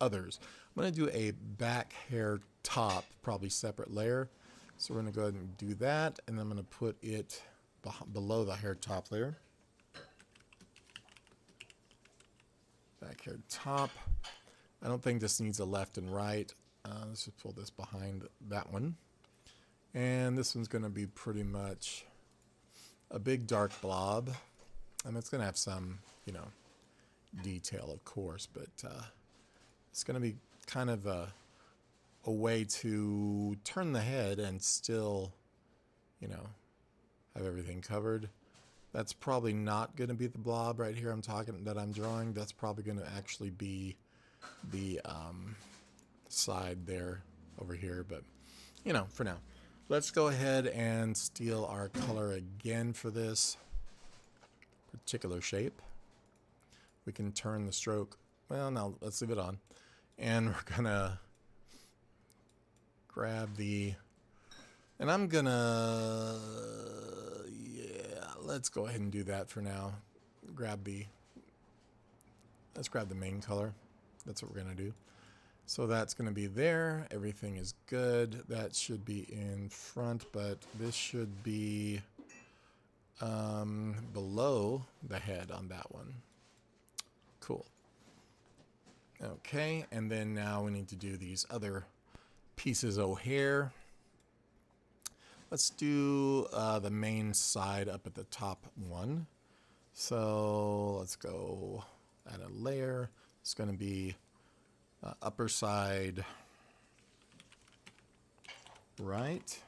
others. I'm going to do a back hair top, probably separate layer. So we're going to go ahead and do that, and then I'm going to put it below the hair top layer. Back hair top. I don't think this needs a left and right. Let's just pull this behind that one. And this one's going to be pretty much a big dark blob. And it's going to have some, you know, detail, of course, but it's going to be kind of a way to turn the head and still, you know, have everything covered. That's probably not going to be the blob right here that I'm drawing. That's probably going to actually be the side there over here, but you know, for now. Let's go ahead and steal our color again for this particular shape. We can turn the stroke. Well, no, let's leave it on. And we're gonna grab the, and I'm gonna, yeah, let's go ahead and do that for now. Let's grab the main color. That's what we're gonna do. So that's gonna be there. Everything is good. That should be in front, but this should be below the head on that one. Cool. Okay, and then now we need to do these other pieces of hair. Let's do the main side up at the top one. So let's go add a layer. It's going to be upper side right.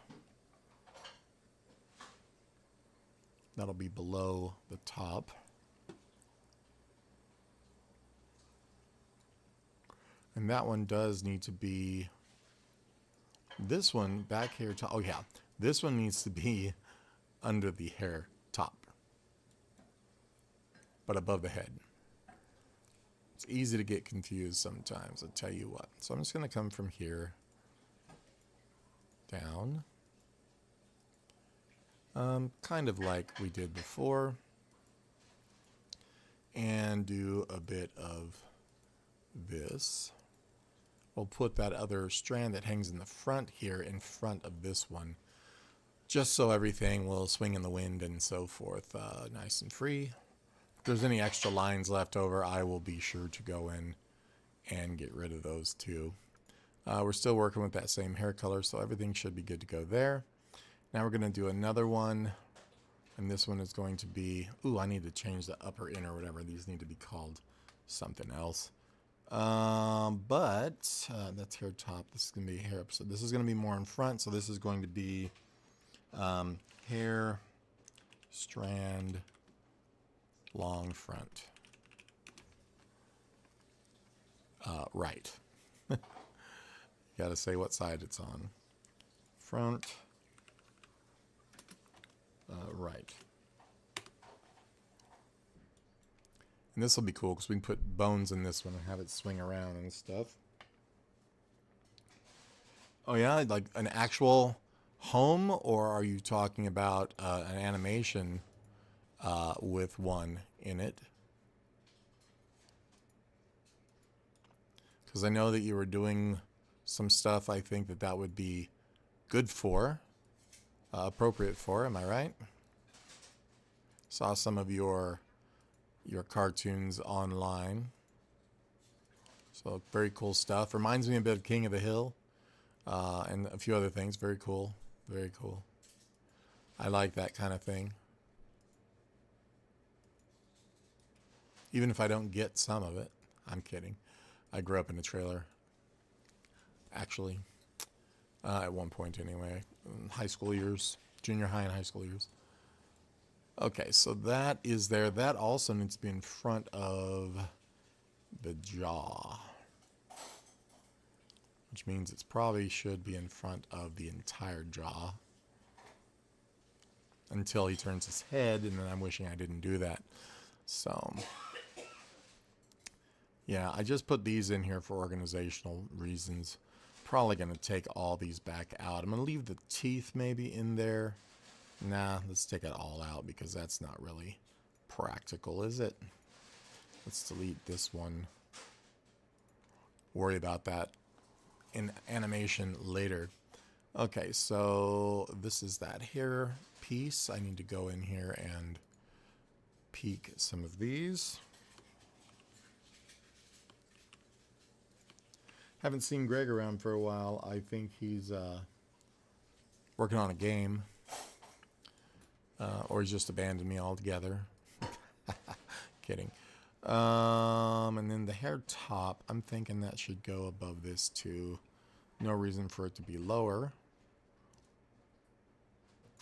That'll be below the top. And that one does need to be, this one back here top. Oh yeah, this one needs to be under the hair top, but above the head. It's easy to get confused sometimes, I'll tell you what. So I'm just going to come from here down, kind of like we did before, and do a bit of this. We'll put that other strand that hangs in the front here in front of this one, just so everything will swing in the wind and so forth, nice and free. If there's any extra lines left over, I will be sure to go in and get rid of those too. We're still working with that same hair color, so everything should be good to go there. Now we're going to do another one, and this one is going to be, ooh, I need to change the upper, inner, whatever. These need to be called something else. But that's hair top. This is going to be hair. So this is going to be more in front. So this is going to be hair, strand, long front. Right. Got to say what side it's on. Front, right. And this will be cool because we can put bones in this one and have it swing around and stuff. Oh yeah, like an actual home, or are you talking about an animation with one in it? Because I know that you were doing some stuff I think that that would be good for, appropriate for, am I right? Saw some of your cartoons online. So very cool stuff. Reminds me a bit of King of the Hill and a few other things. Very cool. Very cool. I like that kind of thing. Even if I don't get some of it. I'm kidding. I grew up in a trailer. Actually. At one point anyway. High school years. Junior high and high school years. Okay, so that is there. That also needs to be in front of the jaw. Which means it probably should be in front of the entire jaw. Until he turns his head, and then I'm wishing I didn't do that. So, yeah, I just put these in here for organizational reasons. Probably going to take all these back out. I'm going to leave the teeth maybe in there. Nah, let's take it all out because that's not really practical, is it? Let's delete this one. Worry about that in animation later. Okay, so this is that hair piece. I need to go in here and peek some of these. Haven't seen Greg around for a while. I think he's working on a game. Or he's just abandoned me altogether. Kidding. And then the hair top, I'm thinking that should go above this too. No reason for it to be lower.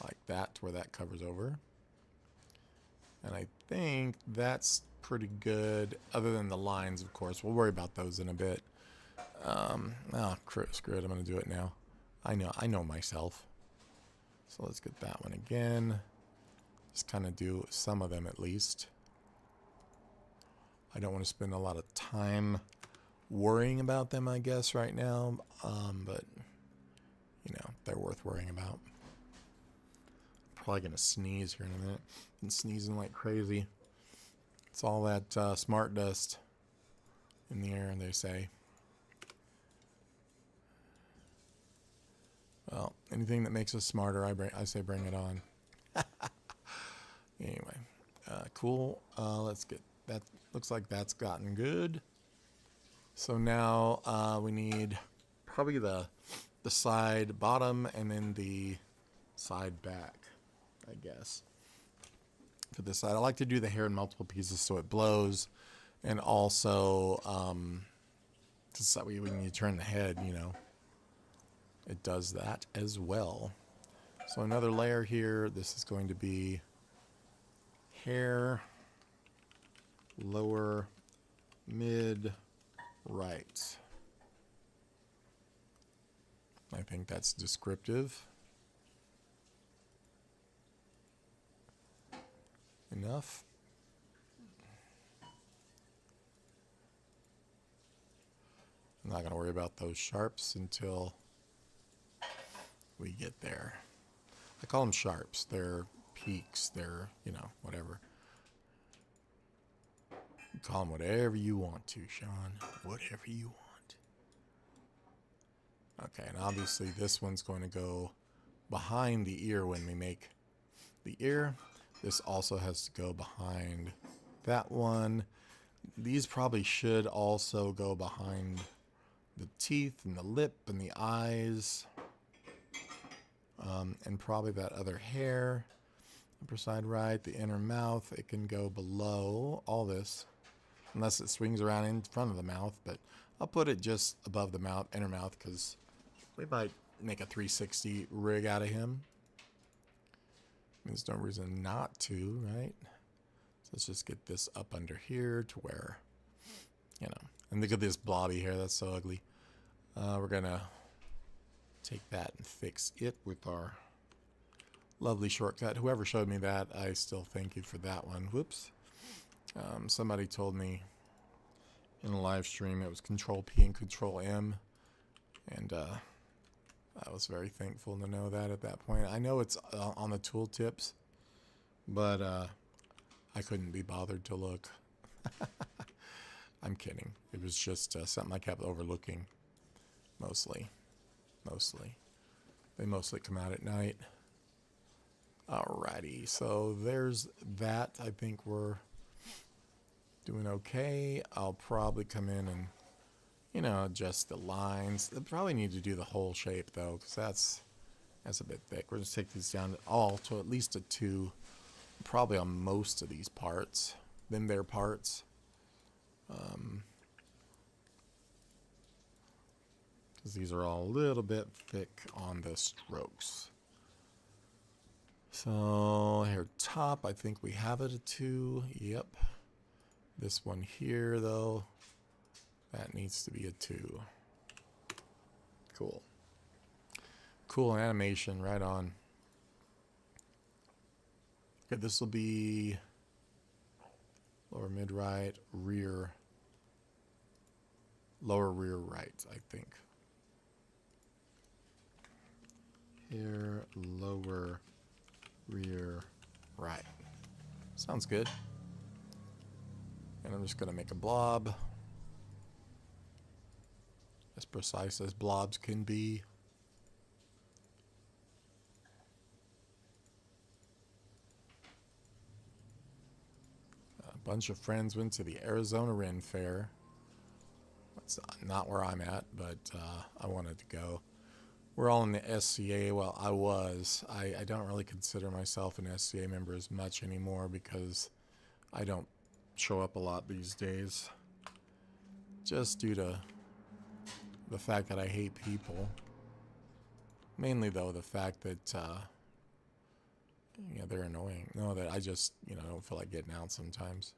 Like that, to where that covers over. And I think that's pretty good, other than the lines, of course. We'll worry about those in a bit. Screw it, I'm going to do it now. I know myself. So let's get that one again. Just kind of do some of them at least. I don't want to spend a lot of time worrying about them, I guess, right now. But, you know, they're worth worrying about. Probably going to sneeze here in a minute. Been sneezing like crazy. It's all that smart dust in the air, they say. Well, anything that makes us smarter, I say bring it on. Anyway, cool. Let's get that. Looks like that's gotten good. So now we need probably the side bottom and then the side back, I guess. For this side, I like to do the hair in multiple pieces so it blows, and also just that way when you turn the head, you know, it does that as well. So another layer here. This is going to be hair, lower, mid, right. I think that's descriptive enough. I'm not going to worry about those sharps until we get there. I call them sharps. They're peaks. They're, you know, whatever. You call them whatever you want to, Sean. Whatever you want. Okay, and obviously this one's going to go behind the ear when we make the ear. This also has to go behind that one. These probably should also go behind the teeth and the lip and the eyes. And probably that other hair. Upper side right, the inner mouth. It can go below all this. Unless it swings around in front of the mouth. But I'll put it just above the mouth, inner mouth, because we might make a 360 rig out of him. There's no reason not to, right? So let's just get this up under here to where, you know. And look at this blobby hair. That's so ugly. We're going to take that and fix it with our lovely shortcut. Whoever showed me that, I still thank you for that one. Whoops. Somebody told me in a live stream it was Control P and Control M. And I was very thankful to know that at that point. I know it's on the tooltips, but I couldn't be bothered to look. I'm kidding. It was just something I kept overlooking. Mostly. They mostly come out at night. Alrighty, so there's that. I think we're doing okay. I'll probably come in and, you know, adjust the lines. I probably need to do the whole shape though, because that's a bit thick. We're just take these down to at least a 2, probably on most of these parts. Then their parts. Because these are all a little bit thick on the strokes. So here top, I think we have it a 2. Yep. This one here though, that needs to be a 2. Cool. Cool animation, right on. Okay, this will be lower mid right, rear, lower rear right, I think. Here, lower rear right. Sounds good. And I'm just going to make a blob. As precise as blobs can be. A bunch of friends went to the Arizona Ren Fair. That's not where I'm at, but I wanted to go. We're all in the SCA. Well, I was. I don't really consider myself an SCA member as much anymore because I don't show up a lot these days. Just due to the fact that I hate people. Mainly, though, the fact that, yeah, they're annoying. No, that I just, you know, don't feel like getting out sometimes.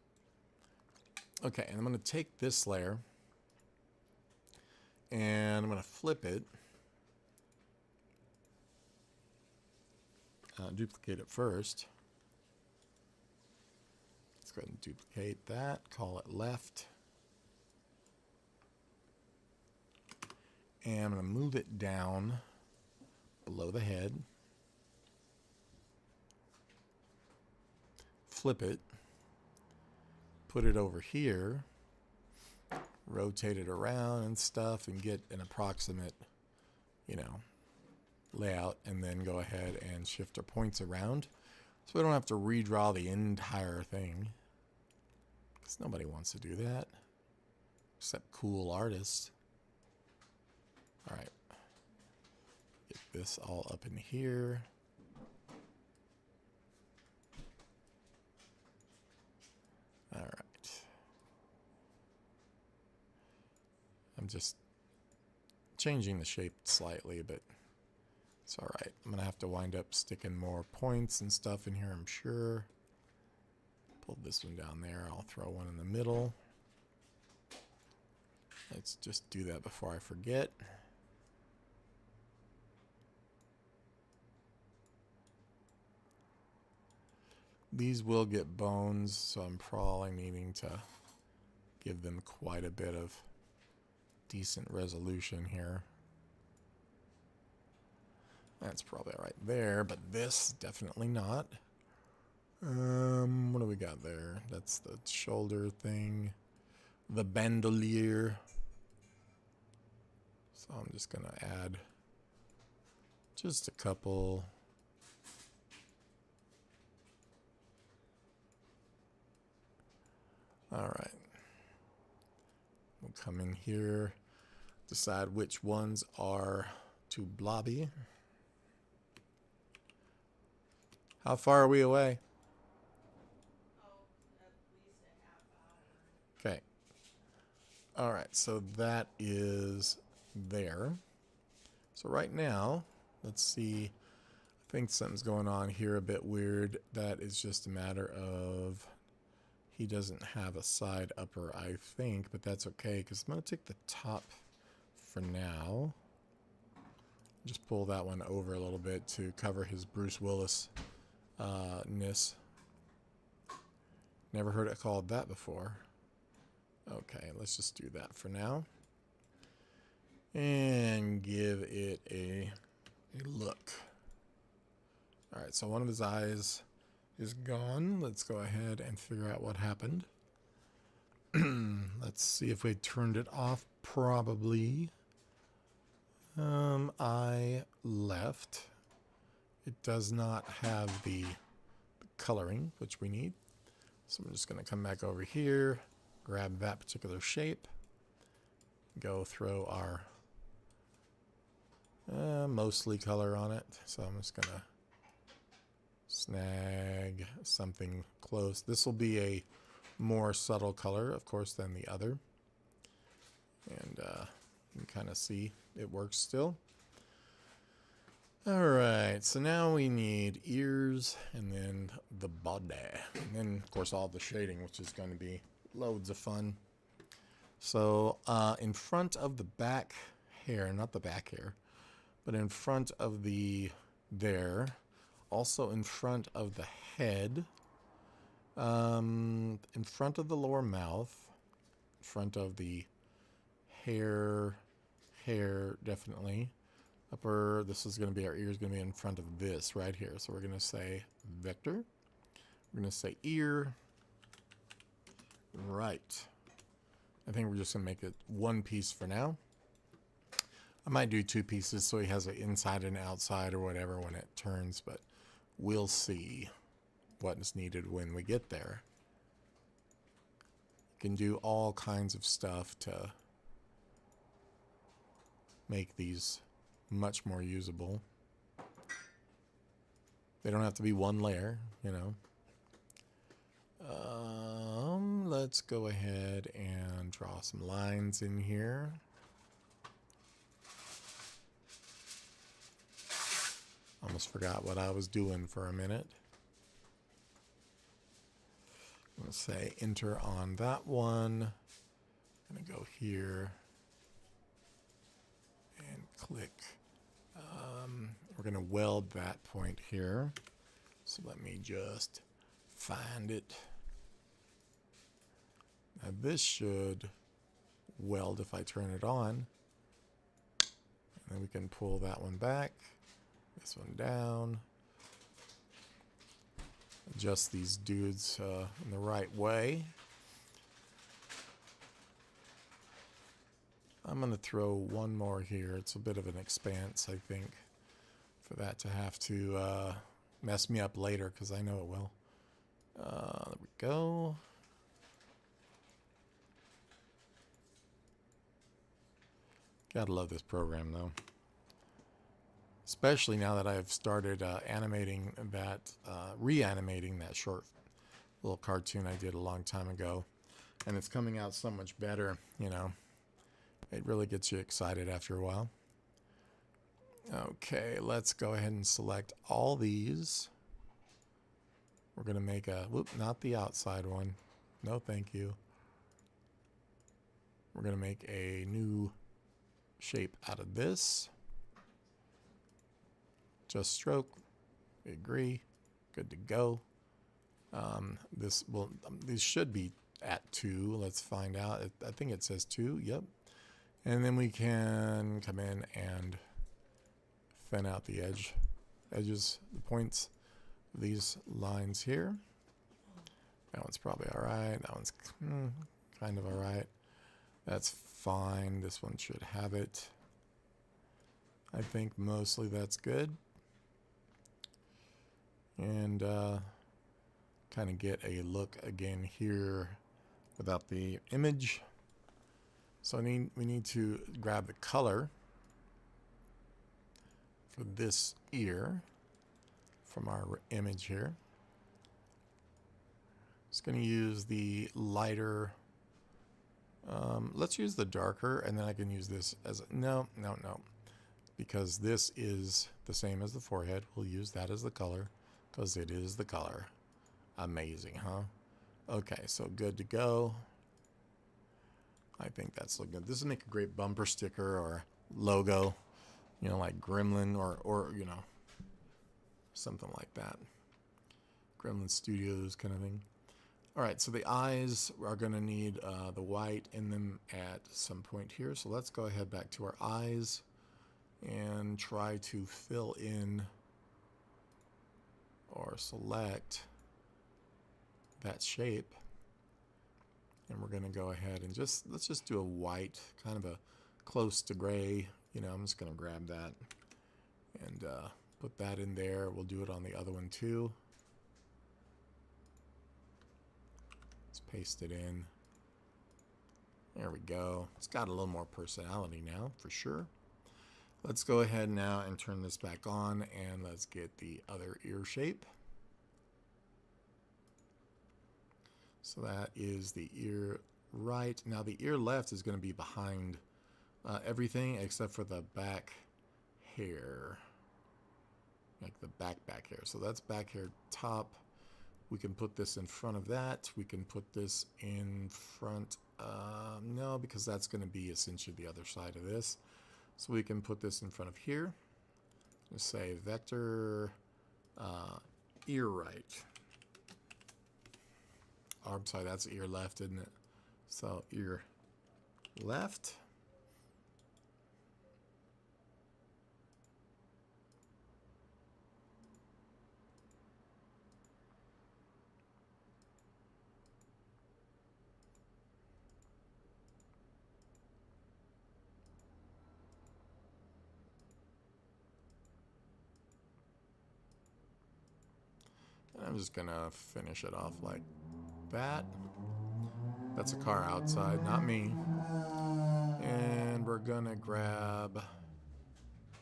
Okay, and I'm going to take this layer and I'm going to flip it. Duplicate it first. Let's go ahead and duplicate that. Call it left. And I'm going to move it down below the head. Flip it. Put it over here. Rotate it around and stuff and get an approximate, you know, layout, and then go ahead and shift our points around so we don't have to redraw the entire thing, because nobody wants to do that except cool artists. All right, get this all up in here. All right, I'm just changing the shape slightly, but it's all right. I'm going to have to wind up sticking more points and stuff in here, I'm sure. Pull this one down there. I'll throw one in the middle. Let's just do that before I forget. These will get bones, so I'm probably needing to give them quite a bit of decent resolution here. That's probably all right there, but this definitely not. What do we got there? That's the shoulder thing. The bandolier. So I'm just gonna add just a couple. All right. We'll come in here, decide which ones are too blobby. How far are we away? Oh, at least a half hour. Okay. All right, so that is there. So right now, let's see. I think something's going on here a bit weird. That is just a matter of he doesn't have a side upper, I think, but that's okay because I'm going to take the top for now. Just pull that one over a little bit to cover his Bruce Willis ness. Never heard it called that before. Okay, let's just do that for now. And give it a a look. All right, so one of his eyes is gone. Let's go ahead and figure out what happened. Let's see if we turned it off. Probably. Eye left. It does not have the coloring, which we need. So I'm just going to come back over here, grab that particular shape, go throw our mostly color on it. So I'm just going to snag something close. This will be a more subtle color, of course, than the other. And you can kind of see it works still. Alright, so now we need ears and then the body. And then, of course, all the shading, which is going to be loads of fun. So, in front of the back hair, not the back hair, but in front of the there, also in front of the head, in front of the lower mouth, in front of the hair definitely. Upper, this is going to be, our ear is going to be in front of this right here. So we're going to say vector. We're going to say ear. Right. I think we're just going to make it one piece for now. I might do two pieces so he has an inside and outside or whatever when it turns, but we'll see what is needed when we get there. You can do all kinds of stuff to make these much more usable. They don't have to be one layer, you know. Let's go ahead and draw some lines in here. Almost forgot what I was doing for a minute. I'm going to say enter on that one. I'm going to go here and click. We're going to weld that point here. So let me just find it. Now this should weld if I turn it on. And then we can pull that one back, this one down. Adjust these dudes in the right way. I'm going to throw one more here. It's a bit of an expanse, I think, for that to have to mess me up later, because I know it will. There we go. Gotta love this program, though. Especially now that I've started animating that, reanimating that short little cartoon I did a long time ago. And it's coming out so much better, you know. It really gets you excited after a while. Okay, let's go ahead and select all these. We're going to make a, whoop, not the outside one. No, thank you. We're going to make a new shape out of this. Just stroke. We agree. Good to go. These should be at 2. Let's find out. I think it says 2. Yep. And then we can come in and thin out the edges, the points of these lines here. That one's probably all right. That one's kind of all right. That's fine. This one should have it. I think mostly that's good. And kind of get a look again here without the image. So we need to grab the color for this ear from our image here. Just going to use the lighter. Let's use the darker, and then I can use this as a, no, because this is the same as the forehead. We'll use that as the color because it is the color. Amazing, huh? Okay, so good to go. I think that's looking good. This would make a great bumper sticker or logo, you know, like Gremlin or you know, something like that. Gremlin Studios kind of thing. All right, so the eyes are going to need the white in them at some point here. So let's go ahead back to our eyes. and try to fill in or select that shape. And we're going to go ahead and let's just do a white, kind of a close to gray. You know, I'm just going to grab that and put that in there. We'll do it on the other one too. Let's paste it in. There we go. It's got a little more personality now, for sure. Let's go ahead now and turn this back on, and let's get the other ear shape. So that is the ear right. Now the ear left is going to be behind everything except for the back hair. Like the back hair. So that's back hair top. We can put this in front of that. We can put this in front. No, because that's going to be essentially the other side of this. So we can put this in front of here. Just say vector ear right. Oh, I'm sorry, that's ear left, isn't it? So ear left. And I'm just gonna finish it off like that. That's a car outside, not me. And we're gonna grab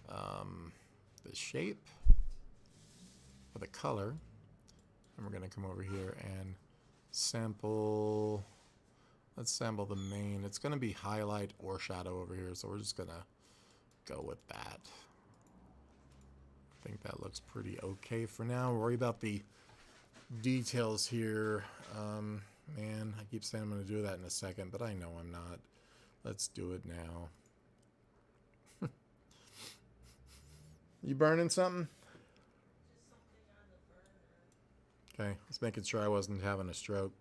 the shape or the color, and we're gonna come over here and sample. Let's sample the main. It's gonna be highlight or shadow over here, so we're just gonna go with that. I think that looks pretty okay for now. Worry about the details here. Man, I keep saying I'm going to do that in a second, but I know I'm not. Let's do it now. You burning something? Just something on the burner. Okay, just making sure I wasn't having a stroke.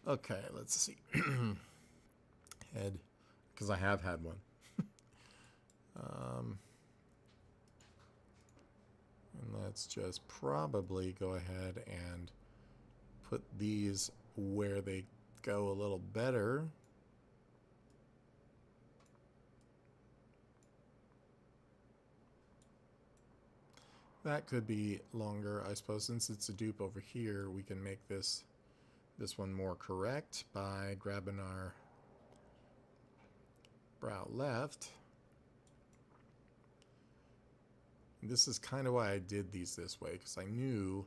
Okay, let's see. Head, because I have had one. And let's just probably go ahead and put these where they go a little better. That could be longer, I suppose. Since it's a dupe over here, we can make this one more correct by grabbing our brow left. This is kind of why I did these this way, because I knew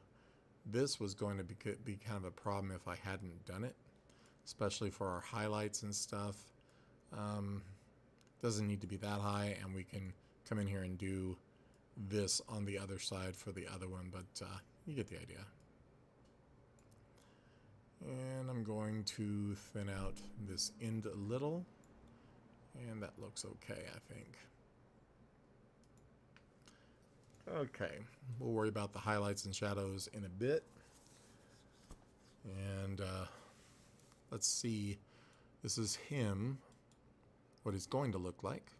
this was going to be kind of a problem if I hadn't done it, especially for our highlights and stuff. Doesn't need to be that high, and we can come in here and do this on the other side for the other one, but you get the idea. And I'm going to thin out this end a little, and that looks okay, I think. Okay, we'll worry about the highlights and shadows in a bit. And let's see, this is him, what he's going to look like.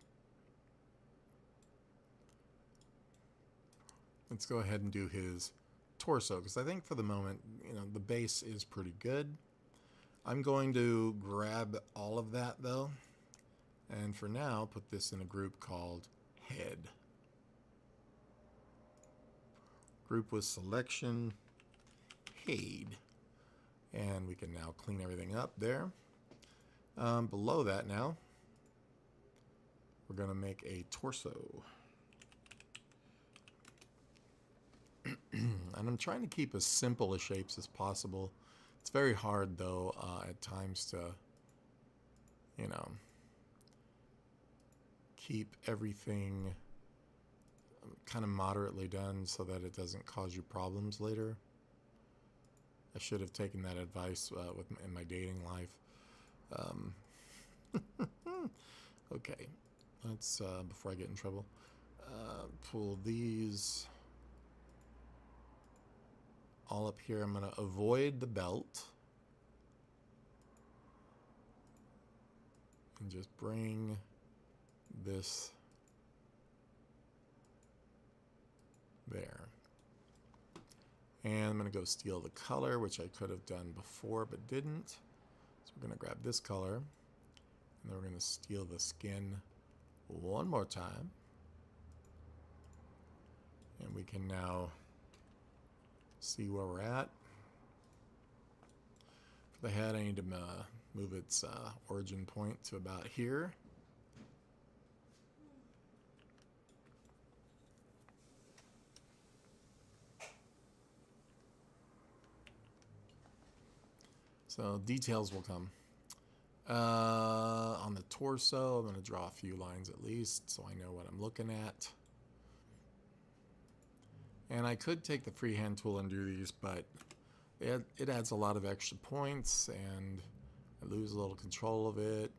Let's go ahead and do his torso, because I think for the moment, you know, the base is pretty good. I'm going to grab all of that though, and for now, put this in a group called head. Group with selection, head. And we can now clean everything up there. Below that now, we're going to make a torso. And I'm trying to keep as simple a shapes as possible. It's very hard though at times to, you know, keep everything kind of moderately done so that it doesn't cause you problems later. I should have taken that advice in my dating life. Okay, let's before I get in trouble, pull these all up here. I'm going to avoid the belt and just bring this And I'm going to go steal the color, which I could have done before but didn't. So we're going to grab this color. And then we're going to steal the skin one more time. And we can now see where we're at. For the head, I need to move its origin point to about here. So details will come. On the torso, I'm going to draw a few lines at least so I know what I'm looking at. And I could take the freehand tool and do these, but it adds a lot of extra points and I lose a little control of it.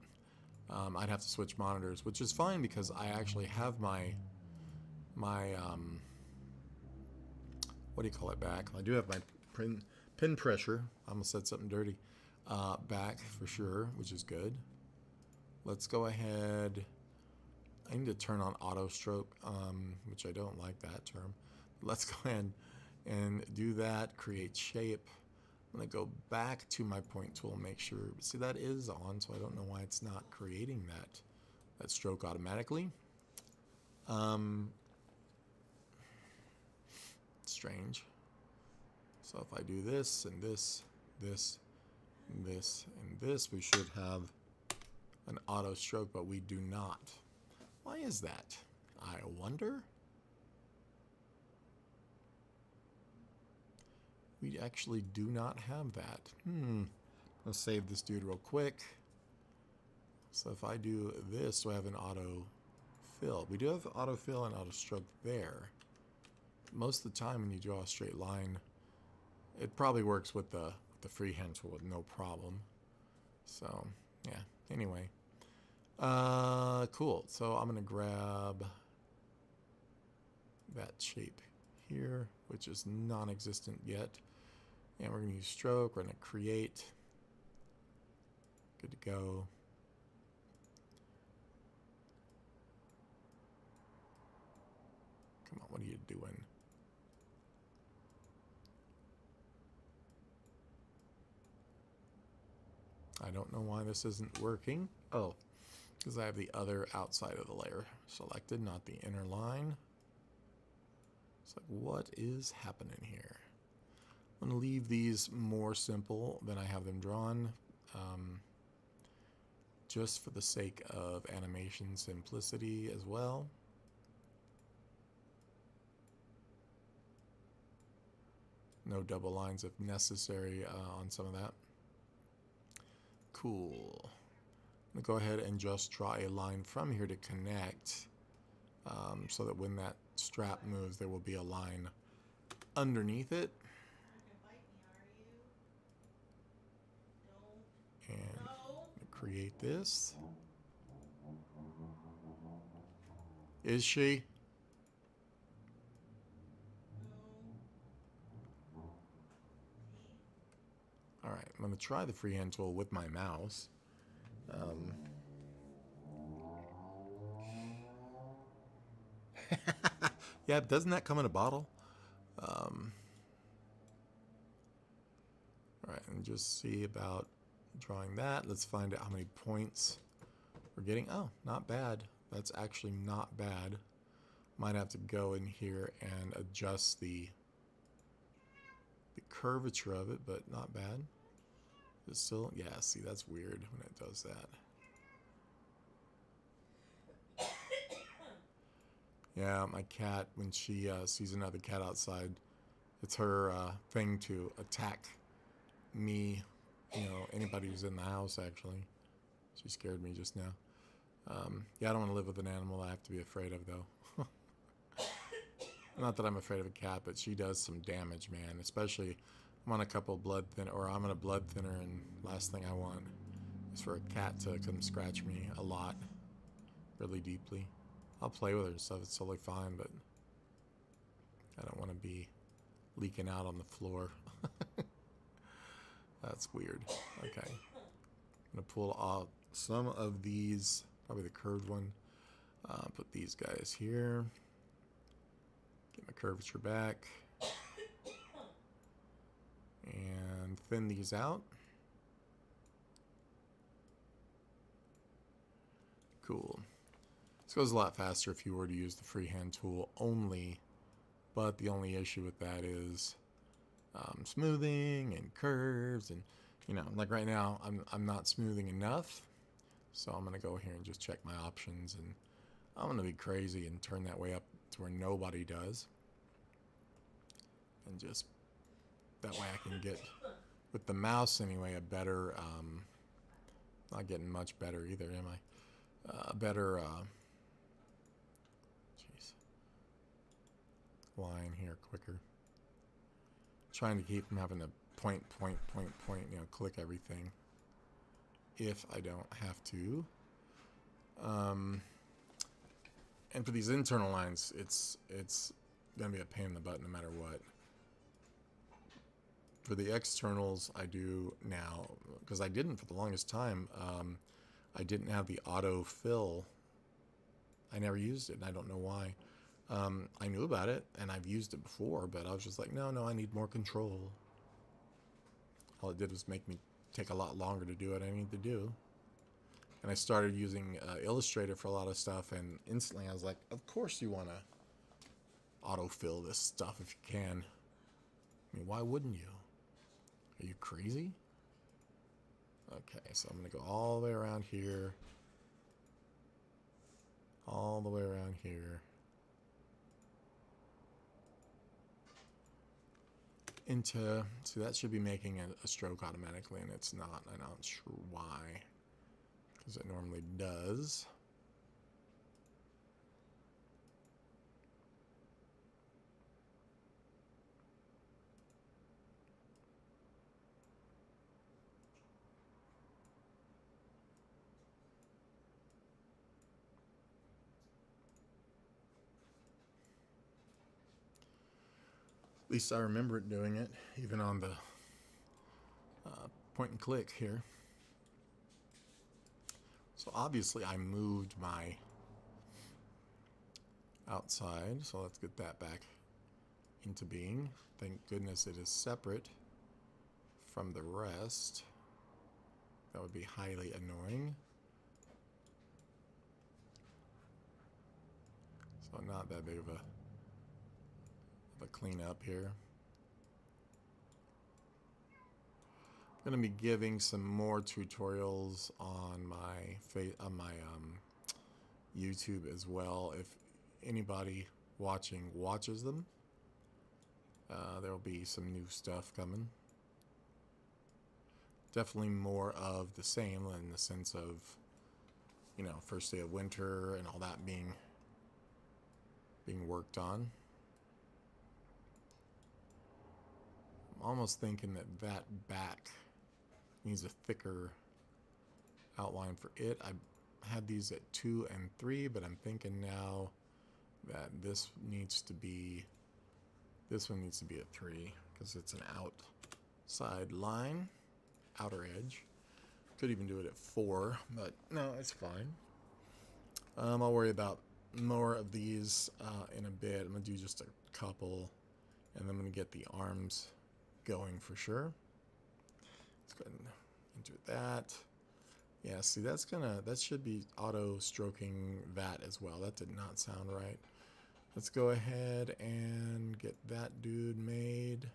I'd have to switch monitors, which is fine because I actually have my what do you call it back? I do have my pin pressure. I almost said something dirty. Back for sure, which is good. Let's go ahead. I need to turn on auto stroke, which I don't like that term. Let's go ahead and do that. Create shape. I'm going to go back to my point tool, make sure. See, that is on, so I don't know why it's not creating that stroke automatically. Strange. So if I do this and this, this, and this, and this, we should have an auto stroke, but we do not. Why is that? I wonder. We actually do not have that. Let's save this dude real quick. So if I do this, do I have an auto fill? We do have auto fill and auto stroke there. Most of the time when you draw a straight line, it probably works with the freehand tool with no problem. So yeah, anyway. Cool. So I'm gonna grab that shape here, which is non-existent yet. And we're gonna use stroke, we're gonna create. Good to go. Come on, what are you doing? I don't know why this isn't working. Oh, because I have the other outside of the layer selected, not the inner line. It's like, what is happening here? I'm going to leave these more simple than I have them drawn, just for the sake of animation simplicity as well. No double lines if necessary on some of that. Cool. I'm going to go ahead and just draw a line from here to connect, so that when that strap moves, there will be a line underneath it. And create this. Is she? Alright, I'm going to try the freehand tool with my mouse. Yeah, doesn't that come in a bottle? Alright, and just see about drawing that. Let's find out how many points we're getting. Oh, not bad. That's actually not bad. Might have to go in here and adjust the curvature of it, but not bad. It's still, yeah, see, that's weird when it does that. Yeah, my cat, when she sees another cat outside, it's her thing to attack me, anybody who's in the house, actually. She scared me just now. Yeah, I don't want to live with an animal I have to be afraid of, though. Not that I'm afraid of a cat, but she does some damage, man. Especially, I'm on a couple blood thinner, or I'm on a blood thinner, and last thing I want is for a cat to come scratch me a lot, really deeply. I'll play with her and stuff, it's totally fine, but I don't want to be leaking out on the floor. That's weird. Okay. I'm going to pull off some of these, probably the curved one. Put these guys here. Get my curvature back. thin these out. Cool. This goes a lot faster if you were to use the freehand tool only, but the only issue with that is smoothing and curves, and you know, like right now I'm not smoothing enough, so I'm gonna go here and just check my options, and I'm gonna be crazy and turn that way up to where nobody does, and just that way I can get, with the mouse anyway, a better not getting much better either, am I? A better jeez, line here quicker. Trying to keep from having to point, you know, click everything if I don't have to. And for these internal lines, it's gonna be a pain in the butt no matter what. For the externals, I do now, because I didn't for the longest time. I didn't have the auto fill. I never used it, and I don't know why. I knew about it, and I've used it before, but I was just like, no, I need more control. All it did was make me take a lot longer to do what I need to do. And I started using Illustrator for a lot of stuff, and instantly I was like, of course you want to autofill this stuff if you can. I mean, why wouldn't you? Are you crazy? Okay, so I'm going to go all the way around here. All the way around here. Into, see, that should be making a stroke automatically, and it's not. I'm not sure why, because it normally does. At least I remember it doing it, even on the point and click here. So obviously I moved my outside, so let's get that back into being. Thank goodness it is separate from the rest. That would be highly annoying. So not that big of a cleanup here. I'm going to be giving some more tutorials on my YouTube as well. If anybody watches them, there will be some new stuff coming. Definitely more of the same in the sense of, you know, first day of winter and all that being worked on. I'm almost thinking that back needs a thicker outline for it. I had these at 2 and 3, but I'm thinking now that this one needs to be a 3 because it's an outside line, outer edge. Could even do it at 4, but no, it's fine. I'll worry about more of these in a bit. I'm gonna do just a couple, and then I'm gonna get the arms going for sure. Let's go ahead and enter that. Yeah, see, that should be auto stroking that as well. That did not sound right. Let's go ahead and get that dude made.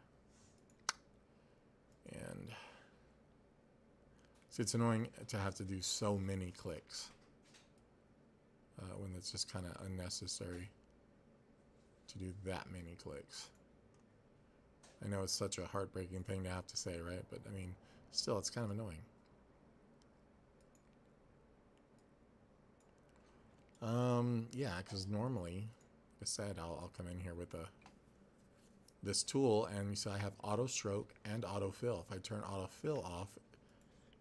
And see, it's annoying to have to do so many clicks when it's just kind of unnecessary to do that many clicks. I know it's such a heartbreaking thing to have to say, right? But I mean, still, it's kind of annoying. Yeah, because normally, like I said, I'll come in here with this tool, and you see I have auto stroke and auto fill. If I turn auto fill off,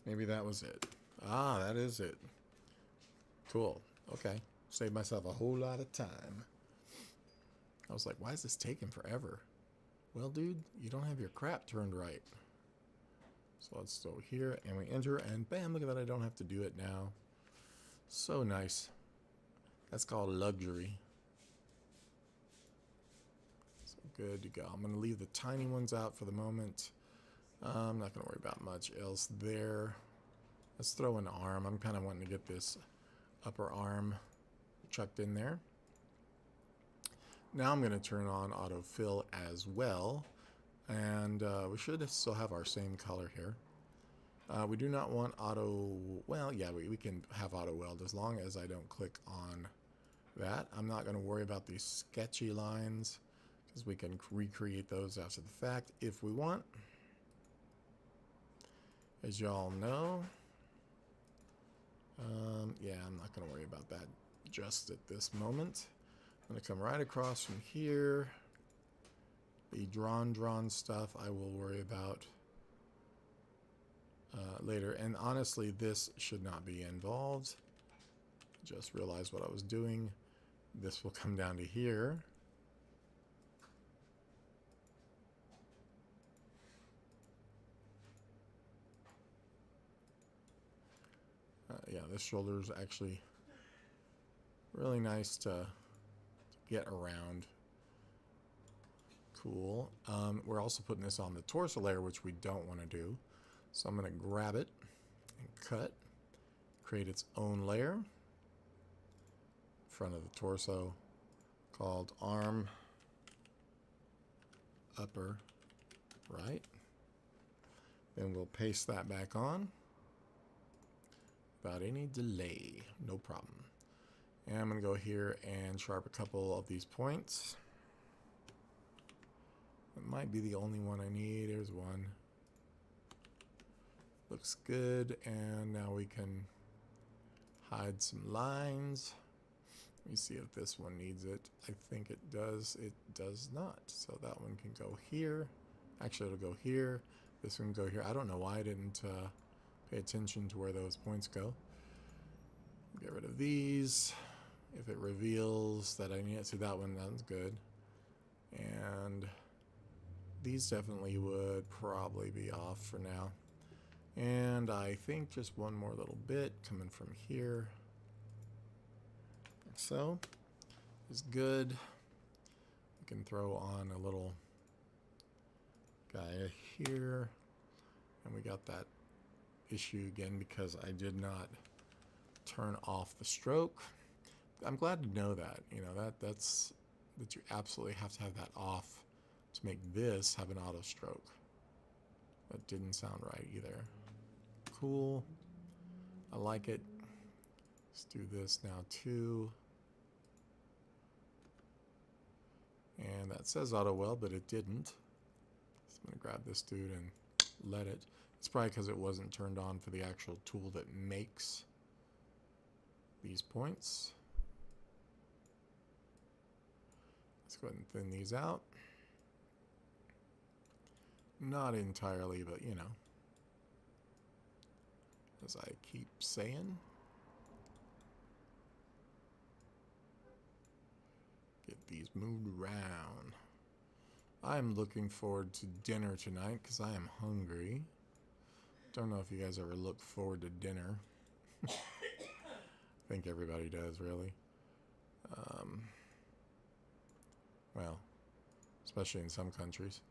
maybe that was it. Ah, that is it. Cool. Okay. Saved myself a whole lot of time. I was like, why is this taking forever? Well, dude, you don't have your crap turned right. So let's go here, and we enter, and bam, look at that, I don't have to do it now. So nice. That's called luxury. So good to go. I'm going to leave the tiny ones out for the moment. I'm not going to worry about much else there. Let's throw an arm. I'm kind of wanting to get this upper arm chucked in there. Now I'm going to turn on autofill as well. And we should still have our same color here. We do not want auto... Well, yeah, we can have auto weld as long as I don't click on that. I'm not going to worry about these sketchy lines because we can recreate those after the fact if we want. As y'all know. Yeah, I'm not going to worry about that just at this moment. I'm going to come right across from here. The drawn stuff I will worry about later. And honestly, this should not be involved. Just realized what I was doing. This will come down to here. Yeah, this shoulder is actually really nice to get around. Cool. We're also putting this on the torso layer, which we don't want to do. So I'm going to grab it and cut, create its own layer in front of the torso called arm upper right. Then we'll paste that back on without any delay. No problem. And I'm going to go here and sharp a couple of these points. It might be the only one I need. There's one. Looks good. And now we can hide some lines. Let me see if this one needs it. I think it does. It does not. So that one can go here. Actually, it'll go here. This one can go here. I don't know why I didn't pay attention to where those points go. Get rid of these. If it reveals that I need it, see that one, that's good. And these definitely would probably be off for now. And I think just one more little bit coming from here. Like so is good. We can throw on a little guy here. And we got that issue again because I did not turn off the stroke. I'm glad to know that, you know, that you absolutely have to have that off to make this have an auto stroke. That didn't sound right either. Cool. I like it. Let's do this now too. And that says auto weld, but it didn't. So I'm gonna grab this dude and let it. It's probably because it wasn't turned on for the actual tool that makes these points. Let's go ahead and thin these out. Not entirely, but you know, as I keep saying. Get these moved around. I'm looking forward to dinner tonight because I am hungry. Don't know if you guys ever look forward to dinner. I think everybody does, really. Well, especially in some countries.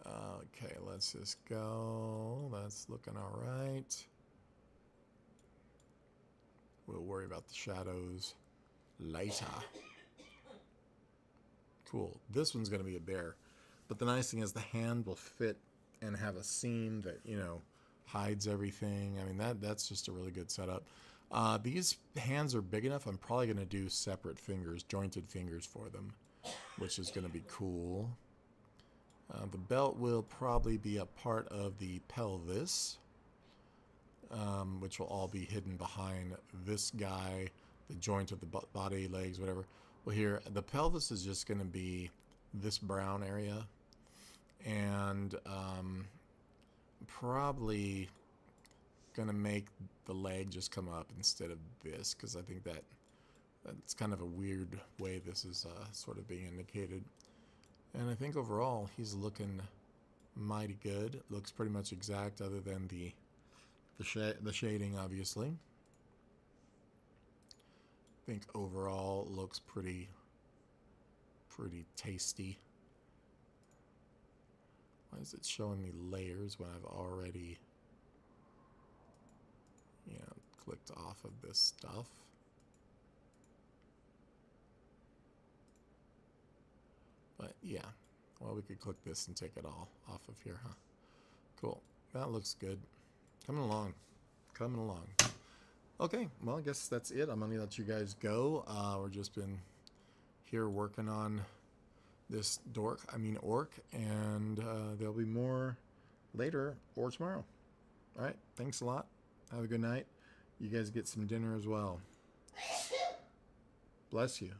Okay, let's just go. That's looking all right. We'll worry about the shadows later. Cool. This one's going to be a bear. But the nice thing is the hand will fit and have a seam that, you know, hides everything. I mean, that's just a really good setup. These hands are big enough. I'm probably going to do separate fingers, jointed fingers for them, which is going to be cool. The belt will probably be a part of the pelvis, which will all be hidden behind this guy, the joint of the body, legs, whatever. Well, here, the pelvis is just going to be this brown area, and probably going to make the leg just come up instead of this, because I think that's kind of a weird way this is sort of being indicated. And I think overall he's looking mighty good. Looks pretty much exact, other than the shading, obviously. I think overall looks pretty tasty. Why is it showing me layers when I've already, clicked off of this stuff? But yeah, well, we could click this and take it all off of here, huh? Cool. That looks good. Coming along. Coming along. Okay, well, I guess that's it. I'm going to let you guys go. We're just been here working on this orc, and there'll be more later or tomorrow. All right, thanks a lot. Have a good night. You guys get some dinner as well. Bless you.